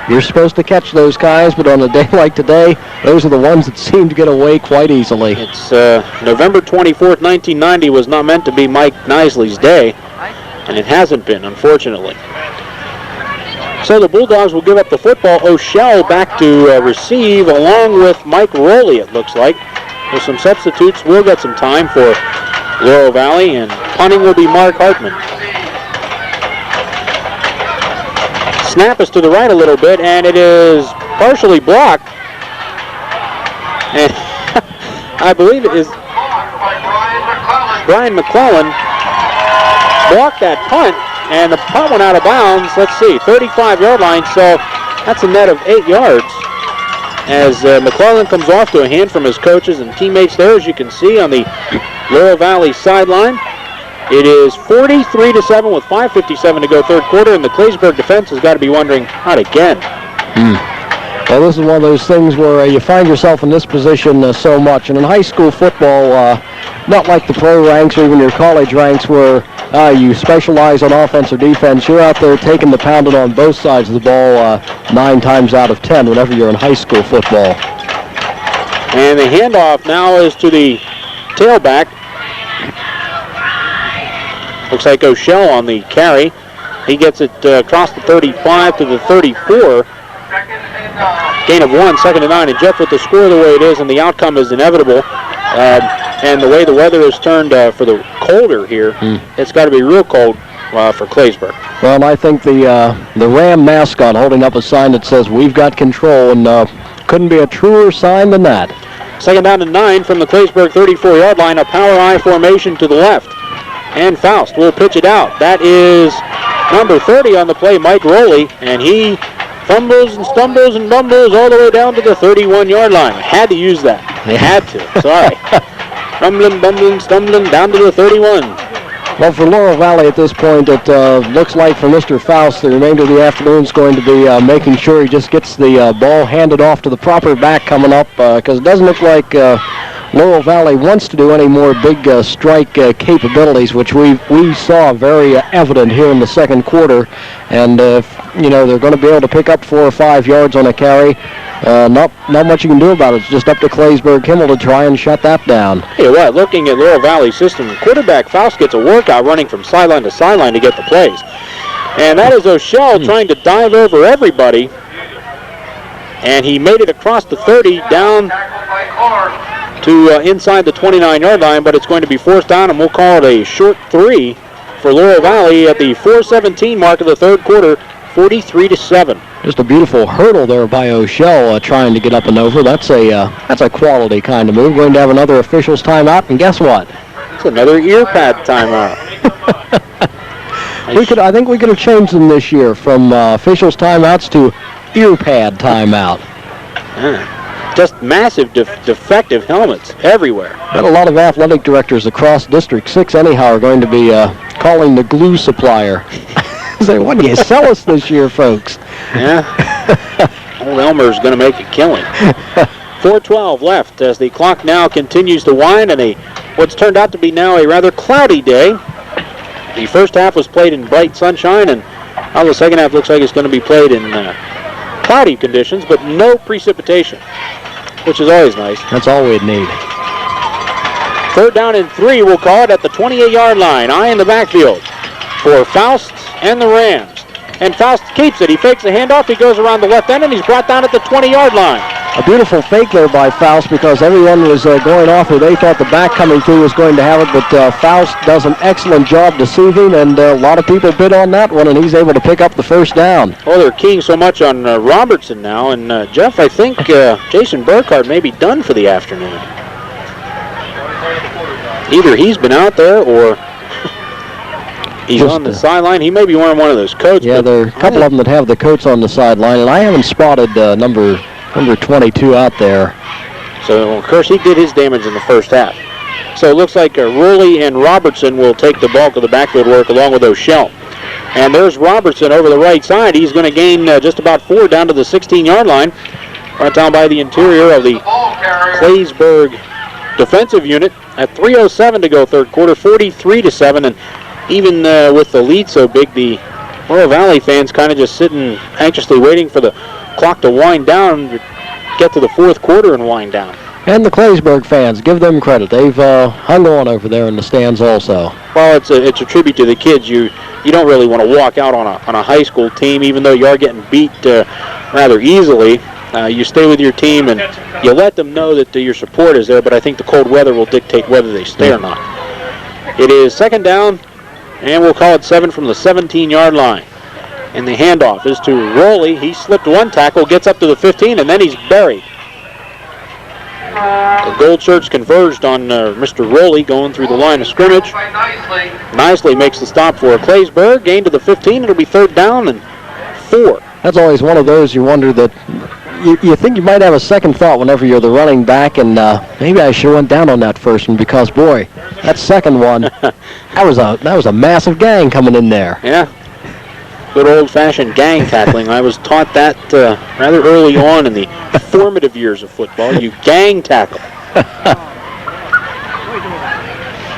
you're supposed to catch those guys, but on a day like today, those are the ones that seem to get away quite easily. It's November 24th, 1990 was not meant to be Mike Nisley's day, and it hasn't been, unfortunately. So the Bulldogs will give up the football. O'Shell back to receive, along with Mike Rowley, it looks like. With some substitutes, we'll get some time for Laurel Valley, and punting will be Mark Hartman. Snap is to the right a little bit, and it is partially blocked. And I believe it is Brian McClellan blocked that punt, and the punt went out of bounds. Let's see, 35-yard line, so that's a net of 8 yards. As McClellan comes off to a hand from his coaches and teammates there, as you can see on the Laurel Valley sideline. It is 43-7 with 5:57 to go 3rd quarter, and the Claysburg defense has got to be wondering, not again. Well, this is one of those things where you find yourself in this position so much. And in high school football, not like the pro ranks or even your college ranks where you specialize on offense or defense, you're out there taking the pounding on both sides of the ball 9 times out of 10 whenever you're in high school football. And the handoff now is to the tailback. Looks like O'Shell on the carry. He gets it across the 35 to the 34. Gain of 1, 2nd and 9. And Jeff, with the score the way it is, and the outcome is inevitable, and the way the weather has turned for the colder here, it's got to be real cold for Claysburg. Well, and I think the Ram mascot holding up a sign that says, "We've got control," and couldn't be a truer sign than that. 2nd down and 9 from the Claysburg 34-yard line. A power I formation to the left. And Faust will pitch it out. That is number 30 on the play, Mike Rowley, and he fumbles and stumbles and bumbles all the way down to the 31-yard line. I had to use that. I had to. Sorry. Fumbling, bumbling, stumbling down to the 31. Well, for Laurel Valley at this point, it looks like for Mr. Faust, the remainder of the afternoon is going to be making sure he just gets the ball handed off to the proper back coming up, because it doesn't look like Laurel Valley wants to do any more big strike capabilities, which we saw very evident here in the 2nd quarter. And they're going to be able to pick up 4 or 5 yards on a carry. Not much you can do about it. It's just up to Claysburg Kimmel to try and shut that down. Hey, what? Looking at Laurel Valley's system, quarterback Faust gets a workout running from sideline to sideline to get the plays. And that is O'Shell trying to dive over everybody. And he made it across the 30 down to inside the 29-yard line, but it's going to be 4th down, and we'll call it a short 3 for Laurel Valley at the 4:17 mark of the 3rd quarter, 43-7. Just a beautiful hurdle there by O'Shell trying to get up and over. That's a quality kind of move. Going to have another officials timeout, and guess what? It's another ear pad timeout. I think we could have changed them this year from officials' timeouts to ear pad timeout. Just massive defective helmets everywhere. But a lot of athletic directors across District 6 anyhow are going to be calling the glue supplier. Say, what do you sell us this year, folks? Yeah. Old Elmer's going to make a killing. 4:12 left as the clock now continues to wind and what's turned out to be now a rather cloudy day. The first half was played in bright sunshine, and now the second half looks like it's going to be played in cloudy conditions, but no precipitation, which is always nice. That's all we'd need. 3rd down and 3, we'll call it, at the 28-yard line. Eye in the backfield for Faust and the Rams. And Faust keeps it. He fakes the handoff. He goes around the left end, and he's brought down at the 20-yard line. A beautiful fake there by Faust because everyone was going off where they thought the back coming through was going to have it, but Faust does an excellent job deceiving, and a lot of people bid on that one, and he's able to pick up the first down. Well, they're keying so much on Robertson now, and Jeff, I think Jason Burkhardt may be done for the afternoon. Either he's been out there or he's on the sideline. He may be wearing one of those coats. Yeah, there are a couple of them that have the coats on the sideline, and I haven't spotted number 22 out there. So, of course, he did his damage in the first half. So it looks like Rowley and Robertson will take the bulk of the backfield work along with O'Shell. And there's Robertson over the right side. He's going to gain just about 4 down to the 16-yard line. Right down by the interior of the Claysburg defensive unit at 3:07 to go third quarter, 43-7. And even with the lead so big, the Laurel Valley fans kind of just sitting anxiously waiting for the clock to wind down, to get to the fourth quarter and wind down. And the Claysburg fans, give them credit. They've hung on over there in the stands also. Well, it's a tribute to the kids. You don't really want to walk out on a high school team, even though you are getting beat rather easily. You stay with your team and you let them know that your support is there, but I think the cold weather will dictate whether they stay or not. It is 2nd down, and we'll call it 7 from the 17-yard line. And the handoff is to Rowley. He slipped one tackle, gets up to the 15, and then he's buried. The Gold Shirts converged on Mr. Rowley going through the line of scrimmage. Nicely makes the stop for Claysburg. Gain to the 15. It'll be 3rd down and 4. That's always one of those you wonder that you think you might have a second thought whenever you're the running back, and maybe I sure went down on that first one because, boy, that second one, that was a massive gang coming in there. Yeah. Good old-fashioned gang tackling. I was taught that rather early on in the formative years of football. You gang tackle.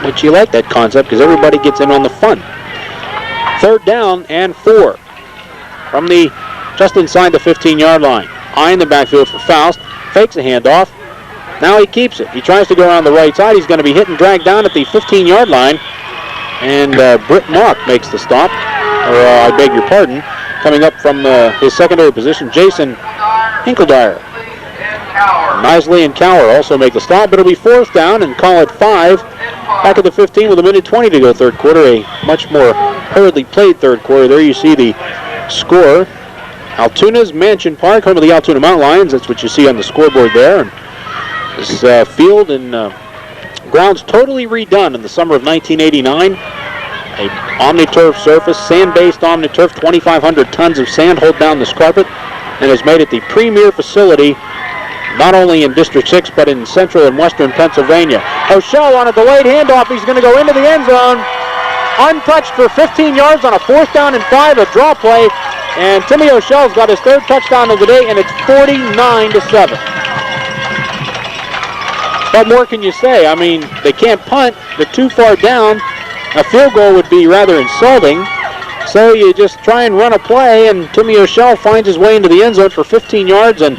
But you like that concept because everybody gets in on the fun. 3rd down and 4 from just inside the 15-yard line. Eye in the backfield for Faust. Fakes a handoff. Now he keeps it. He tries to go around the right side. He's going to be hit and dragged down at the 15-yard line. And Britt Mock makes the stop. I beg your pardon. Coming up from his secondary position, Jason Hinkledyer. Nisley and Cower also make the stop, but it'll be 4th down and call it 5. Back at the 15 with 1:20 to go third quarter. A much more hurriedly played third quarter. There you see the score. Altoona's Mansion Park, home of the Altoona Mountain Lions. That's what you see on the scoreboard there. And this field and grounds totally redone in the summer of 1989. A OmniTurf surface, sand-based OmniTurf, 2,500 tons of sand hold down this carpet, and has made it the premier facility not only in District 6 but in central and western Pennsylvania. O'Shell on a delayed handoff. He's going to go into the end zone. Untouched for 15 yards on a 4th down and 5, a draw play. And Timmy O'Shell's got his 3rd touchdown of the day, and it's 49-7. What more can you say? I mean, they can't punt. They're too far down. A field goal would be rather insulting. So you just try and run a play, and Timmy O'Shell finds his way into the end zone for 15 yards, and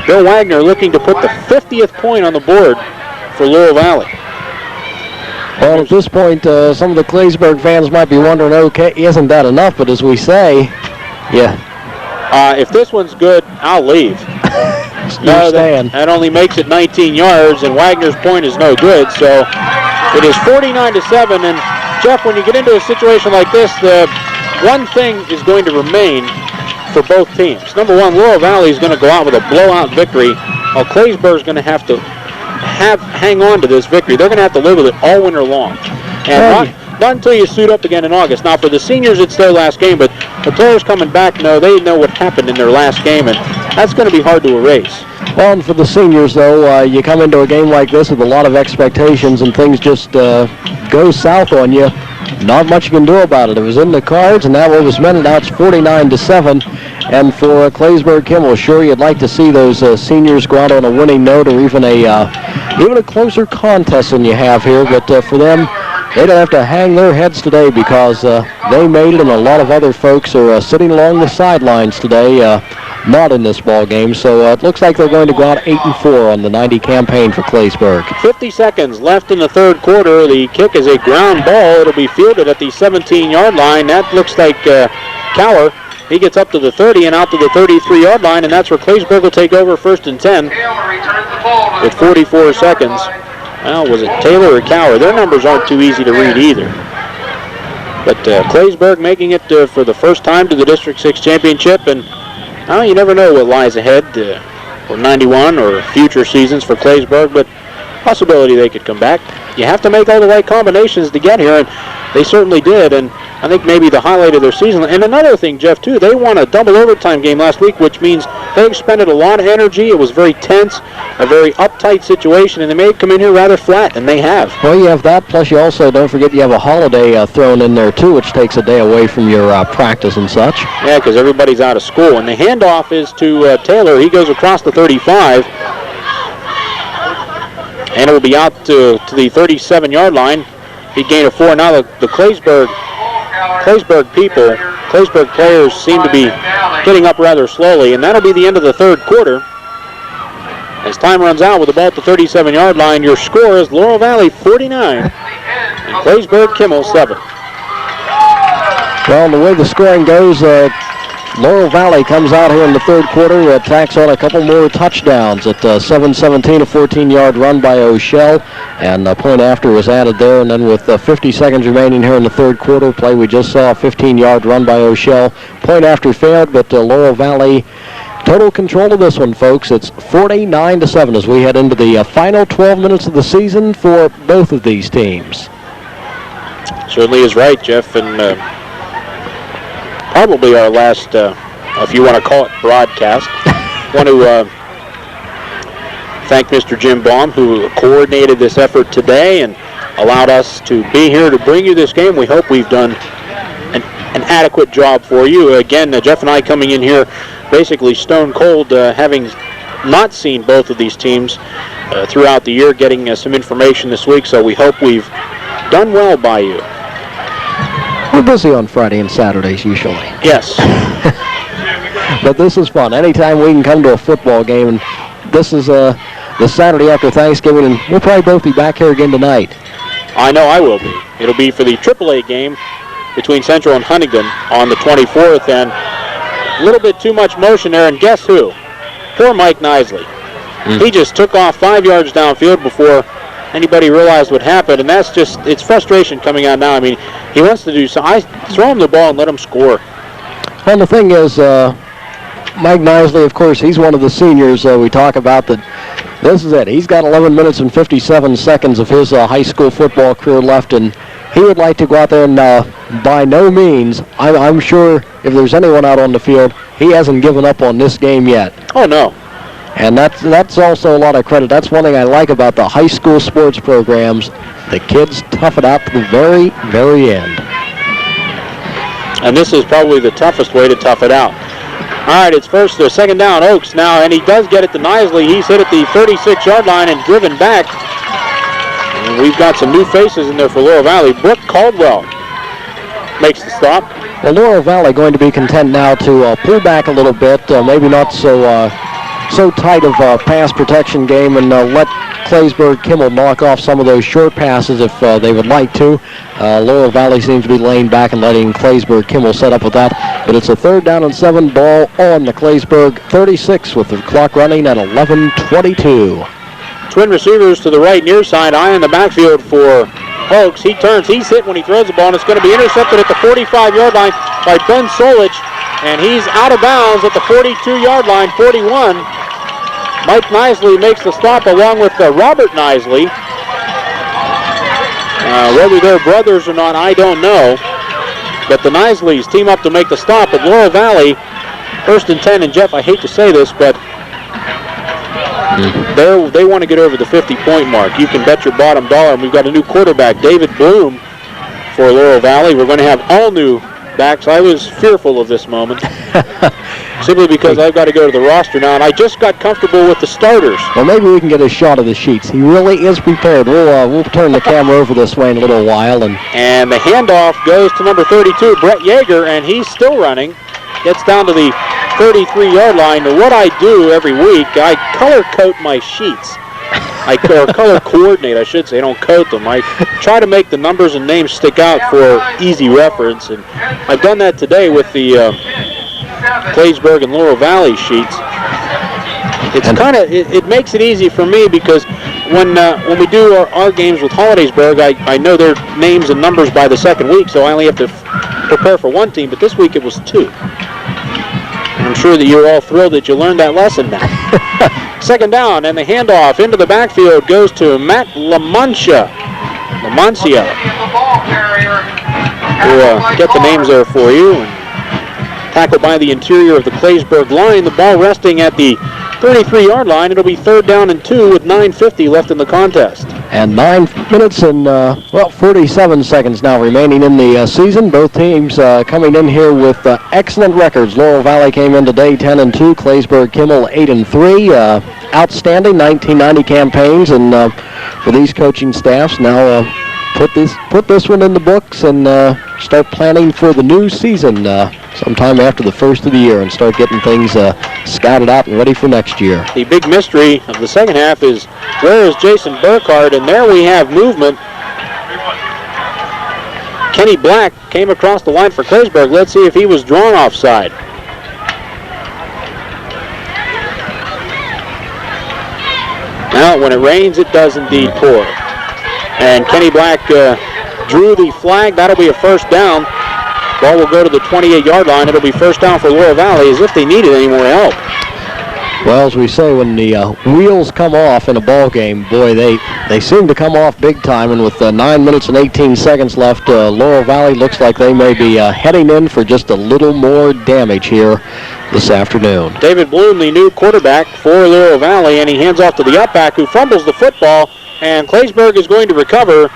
Bill Wagner looking to put the 50th point on the board for Laurel Valley. Well, at this point, some of the Claysburg fans might be wondering, okay, isn't that enough? But as we say, yeah. If this one's good, I'll leave. No, that only makes it 19 yards, and Wagner's point is no good. So it is 49-7. And Jeff, when you get into a situation like this, the one thing is going to remain for both teams. Number one, Laurel Valley is going to go out with a blowout victory, while Claysburg is going to have to hang on to this victory. They're going to have to live with it all winter long. And Not until you suit up again in August. Now, for the seniors, it's their last game, but the players coming back, they know what happened in their last game, and that's going to be hard to erase. Well, and for the seniors, though, you come into a game like this with a lot of expectations, and things just go south on you. Not much you can do about it. It was in the cards, and now it was meant. Now it's 49-7. And for Claysburg Kimmel, sure, you'd like to see those seniors go out on a winning note, or even a closer contest than you have here. But for them, they don't have to hang their heads today because they made it, and a lot of other folks are sitting along the sidelines today, not in this ball game. So it looks like they're going to go out 8-4 on the 90 campaign for Claysburg. 50 seconds left in the third quarter. The kick is a ground ball. It'll be fielded at the 17-yard line. That looks like Cower. He gets up to the 30 and out to the 33-yard line, and that's where Claysburg will take over 1st and 10 with 44 seconds. Well, was it Taylor or Cower? Their numbers aren't too easy to read either. But Claysburg making it for the first time to the District 6 championship, and you never know what lies ahead for 91 or future seasons for Claysburg, but possibility they could come back. You have to make all the right combinations to get here, and they certainly did, and I think maybe the highlight of their season. And another thing, Jeff, too, they won a double overtime game last week, which means they expended a lot of energy. It was very tense, a very uptight situation, and they may come in here rather flat, and they have. Well, you have that, plus you also, don't forget, you have a holiday thrown in there, too, which takes a day away from your practice and such. Yeah, because everybody's out of school. And the handoff is to Taylor. He goes across the 35. And it will be out to the 37-yard line. He gained a 4. Now the Claysburg people, Claysburg players seem to be getting up rather slowly, and that'll be the end of the third quarter. As time runs out with the ball at the 37-yard line, your score is Laurel Valley 49 and Claysburg Kimmel 7. Well, the way the scoring goes, Laurel Valley comes out here in the third quarter, tacks on a couple more touchdowns at 7-17, a 14-yard run by O'Shell, and a point after was added there, and then with 50 seconds remaining here in the third quarter play, we just saw a 15-yard run by O'Shell. Point after failed, but Laurel Valley total control of this one, folks. It's 49-7 as we head into the final 12 minutes of the season for both of these teams. Certainly is right, Jeff, and probably our last, if you want to call it broadcast. Want to thank Mr. Jim Baum, who coordinated this effort today and allowed us to be here to bring you this game. We hope we've done an adequate job for you. Again, Jeff and I coming in here basically stone cold, having not seen both of these teams throughout the year, getting some information this week, so we hope we've done well by you. We're busy on Friday and Saturdays usually. Yes. But this is fun. Anytime we can come to a football game, and this is the Saturday after Thanksgiving, and we'll probably both be back here again tonight. I know I will be. It'll be for the AAA game between Central and Huntington on the 24th, and a little bit too much motion there, and guess who? Poor Mike Nisley. He just took off 5 yards downfield before anybody realized what happened, and that's just, it's frustration coming out now. I mean, he wants to do something. I throw him the ball and let him score. Well, the thing is, Mike Nisley, of course, he's one of the seniors we talk about that. This is it. He's got 11 minutes and 57 seconds of his high school football career left, and he would like to go out there and by no means, I'm sure if there's anyone out on the field, he hasn't given up on this game yet. Oh, no. And that's also a lot of credit. That's one thing I like about the high school sports programs. The kids tough it out to the very, very end. And this is probably the toughest way to tough it out. All right, it's second down, Oaks now, and he does get it to Nisley. He's hit at the 36-yard line and driven back. And we've got some new faces in there for Laurel Valley. Brooke Caldwell makes the stop. Well, Laurel Valley going to be content now to pull back a little bit, maybe not so tight of a pass protection game, and let Claysburg Kimmel knock off some of those short passes if they would like to. Laurel Valley seems to be laying back and letting Claysburg Kimmel set up with that. But it's a 3rd down and 7 ball on the Claysburg 36 with the clock running at 11:22. Twin receivers to the right near side, eye in the backfield for Oaks. He turns, he's hit when he throws the ball, and it's going to be intercepted at the 45-yard line by Ben Solich, and he's out of bounds at the 42-yard line, 41. Mike Nisley makes the stop along with Robert Nisley. Whether they're brothers or not, I don't know. But the Nisleys team up to make the stop at Laurel Valley. 1st and 10, and Jeff, I hate to say this, but they want to get over the 50-point mark. You can bet your bottom dollar. And we've got a new quarterback, David Bloom, for Laurel Valley. We're going to have all new backs. I was fearful of this moment, simply because I've got to go to the roster now, and I just got comfortable with the starters. Well, maybe we can get a shot of the sheets. He really is prepared. We'll turn the camera over this way in a little while. And the handoff goes to number 32, Brett Yeager, and he's still running. Gets down to the 33-yard line. And what I do every week, I color code my sheets. Or color coordinate, I should say. I don't coat them. I try to make the numbers and names stick out for easy reference. And I've done that today with the Claysburg and Laurel Valley sheets. It's it makes it easy for me because when we do our games with Hollidaysburg, I know their names and numbers by the second week, so I only have to prepare for one team. But this week it was 2. And I'm sure that you're all thrilled that you learned that lesson now. 2nd down, and the handoff into the backfield goes to Matt Lamancia. We'll get the names there for you. And tackled by the interior of the Claysburg line. The ball resting at the 33-yard line. It'll be 3rd down and 2 with 9:50 left in the contest. And 9 minutes and, 47 seconds now remaining in the season. Both teams coming in here with excellent records. Laurel Valley came in today 10-2. Claysburg-Kimmel 8-3. Outstanding 1990 campaigns. And for these coaching staffs, now put this one in the books and start planning for the new season sometime after the first of the year and start getting things scouted out and ready for next year. The big mystery of the second half is where is Jason Burkhardt, and there we have movement. Kenny Black came across the line for Claysburg. Let's see if he was drawn offside. Now, when it rains, it does indeed pour. And Kenny Black drew the flag. That'll be a 1st down. Ball will go to the 28-yard line. It'll be 1st down for Laurel Valley, as if they needed any more help. Well, as we say, when the wheels come off in a ball game, boy, they seem to come off big time. And with 9 minutes and 18 seconds left, Laurel Valley looks like they may be heading in for just a little more damage here this afternoon. David Bloom, the new quarterback for Laurel Valley, and he hands off to the up-back who fumbles the football, and Claysburg is going to recover.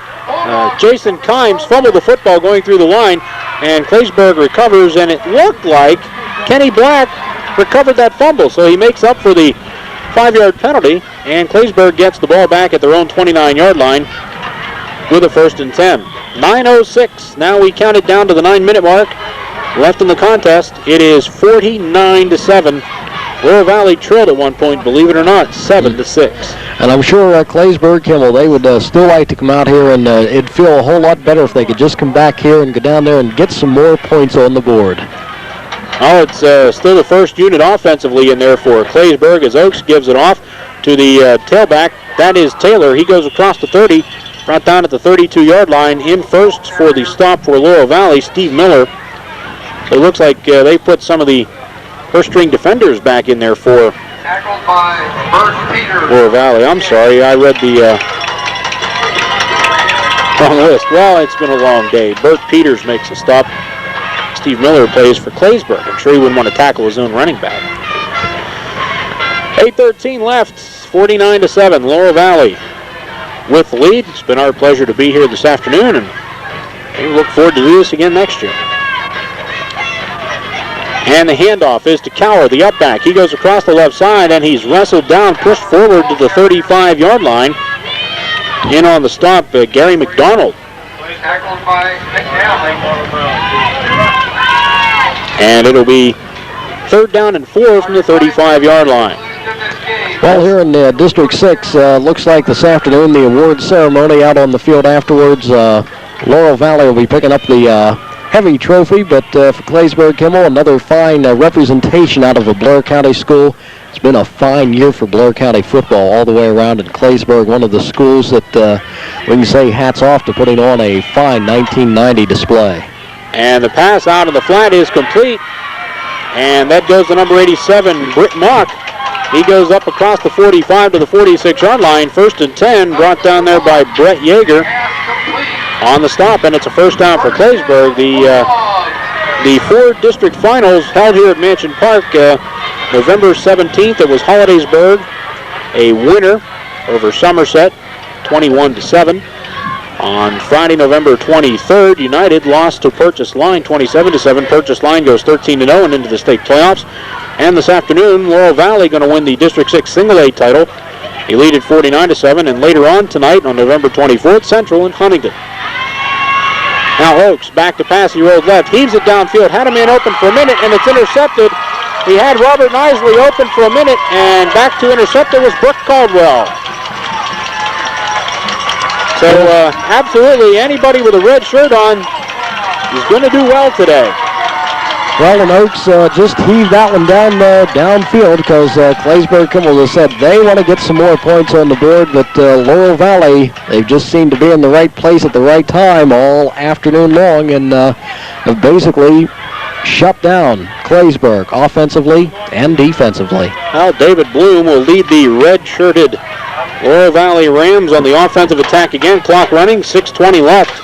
Jason Kimes fumbled the football going through the line, and Claysburg recovers, and it looked like Kenny Black recovered that fumble, so he makes up for the 5-yard penalty, and Claysburg gets the ball back at their own 29-yard line with a 1st and 10. 9:06. Now we count it down to the 9-minute mark. Left in the contest, it is 49-7. Laurel Valley trailed at one point, believe it or not, 7-6. And I'm sure Claysburg-Kimmel, they would still like to come out here, and it'd feel a whole lot better if they could just come back here and go down there and get some more points on the board. Oh, it's still the first unit offensively in there for Claysburg as Oaks gives it off to the tailback. That is Taylor. He goes across the 30, brought down at the 32-yard line. In first for the stop for Laurel Valley, Steve Miller. So it looks like they put some of the first-string defenders back in there for Tackled by Bert Peters. Laurel Valley. I'm sorry, I read the wrong list. Well, it's been a long day. Bert Peters makes a stop. Steve Miller plays for Claysburg. I'm sure he wouldn't want to tackle his own running back. 8:13 left, 49-7. Laurel Valley with the lead. It's been our pleasure to be here this afternoon, and we look forward to do this again next year. And the handoff is to Cower, the up-back. He goes across the left side, and he's wrestled down, pushed forward to the 35-yard line. In on the stop, Gary McDonald. Tackled by McNally. And it'll be 3rd down and 4 from the 35-yard line. Well, here in District 6, looks like this afternoon the award ceremony out on the field afterwards. Laurel Valley will be picking up the heavy trophy, but for Claysburg-Kimmel, another fine representation out of a Blair County school. It's been a fine year for Blair County football all the way around, and Claysburg, one of the schools that we can say hats off to putting on a fine 1990 display. And the pass out of the flat is complete, and that goes to number 87, Britt Mock. He goes up across the 45 to the 46-yard line. 1st and 10, brought down there by Brett Yeager. on the stop, and it's a first down for Claysburg. The 4 district finals held here at Mansion Park November 17th. It was Hollidaysburg, a winner over Somerset, 21-7. On Friday, November 23rd, United lost to Purchase Line, 27-7. Purchase Line goes 13-0 and into the state playoffs. And this afternoon, Laurel Valley going to win the District 6 Single A title. They lead at 49-7. And later on tonight, on November 24th, Central and Huntington. Now Oakes back to pass. He rolled left, heaves it downfield, had a man open for a minute, and it's intercepted. He had Robert Nisley open for a minute, and back to interceptor was Brooke Caldwell. So absolutely anybody with a red shirt on is going to do well today. Well, and Oakes just heaved that one downfield because Claysburg, as I said, they want to get some more points on the board, but Laurel Valley, they've just seemed to be in the right place at the right time all afternoon long and have basically shut down Claysburg offensively and defensively. Now David Bloom will lead the red-shirted Laurel Valley Rams on the offensive attack again. Clock running, 6:20 left.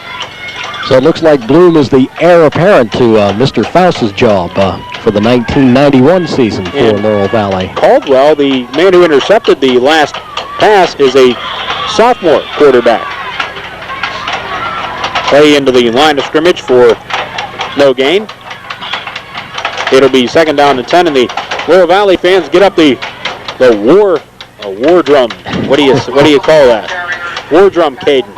So it looks like Bloom is the heir apparent to Mr. Faust's job for the 1991 season for Laurel Valley. Caldwell, the man who intercepted the last pass, is a sophomore quarterback. Play into the line of scrimmage for no gain. It'll be 2nd down and 10, and the Laurel Valley fans get up the war drum. What do you call that? War drum cadence.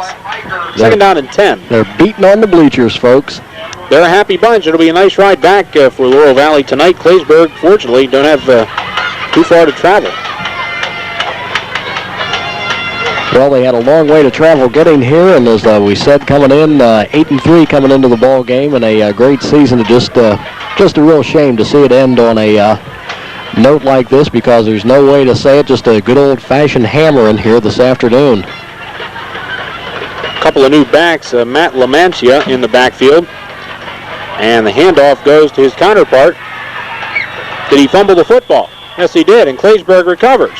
2nd down and 10. They're beating on the bleachers, folks. They're a happy bunch. It'll be a nice ride back for Laurel Valley tonight. Claysburg, fortunately, don't have too far to travel. Well, they had a long way to travel getting here, and as we said, coming in 8-3 coming into the ball game, and a great season. Just a real shame to see it end on a note like this, because there's no way to say it. Just a good old-fashioned hammering here this afternoon. Couple of new backs, Matt Lamancia in the backfield, and the handoff goes to his counterpart. Did he fumble the football? Yes, he did, and Claysburg recovers.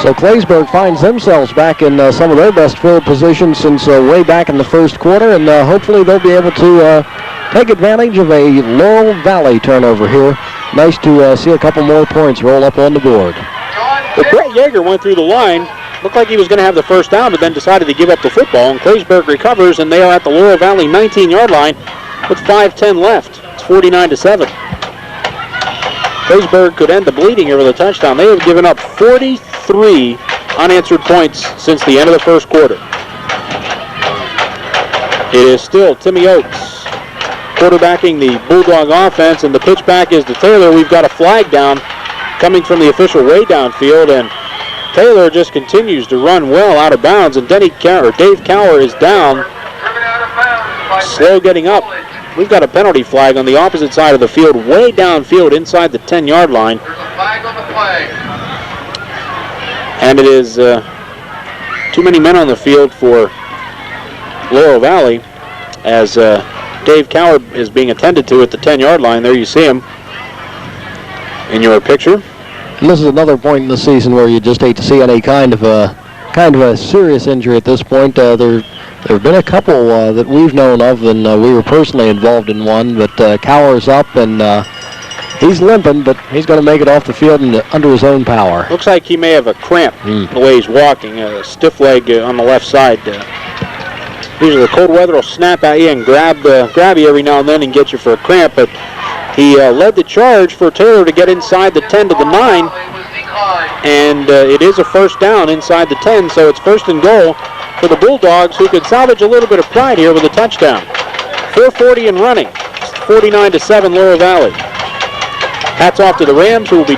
So Claysburg finds themselves back in some of their best field positions since way back in the first quarter, and hopefully they'll be able to take advantage of a Laurel Valley turnover here. Nice to see a couple more points roll up on the board. Well, Brett Yeager went through the line. Looked like he was going to have the first down, but then decided to give up the football, and Claysburg recovers, and they are at the Laurel Valley 19-yard line with 5:10 left. It's 49-7. Claysburg could end the bleeding here with a touchdown. They have given up 43 unanswered points since the end of the first quarter. It is still Timmy Oakes quarterbacking the Bulldog offense, and the pitch back is to Taylor. We've got a flag down coming from the official way downfield, and Taylor just continues to run well out of bounds, and Dave Cower is down, slow getting up. We've got a penalty flag on the opposite side of the field, way downfield inside the 10-yard line. There's a flag on the play. And it is too many men on the field for Laurel Valley, as Dave Cower is being attended to at the 10-yard line. There you see him in your picture. And this is another point in the season where you just hate to see any kind of a serious injury at this point. There have been a couple that we've known of, and we were personally involved in one, but Cower's up, and he's limping, but he's going to make it off the field and under his own power. Looks like he may have a cramp the way he's walking, a stiff leg on the left side. Usually the cold weather will snap at you and grab you every now and then and get you for a cramp, but he led the charge for Taylor to get inside the 10 to the 9, and it is a first down inside the 10, so it's 1st and goal for the Bulldogs, who could salvage a little bit of pride here with a touchdown. 4:40 and running. 49-7 Laurel Valley. Hats off to the Rams, who will be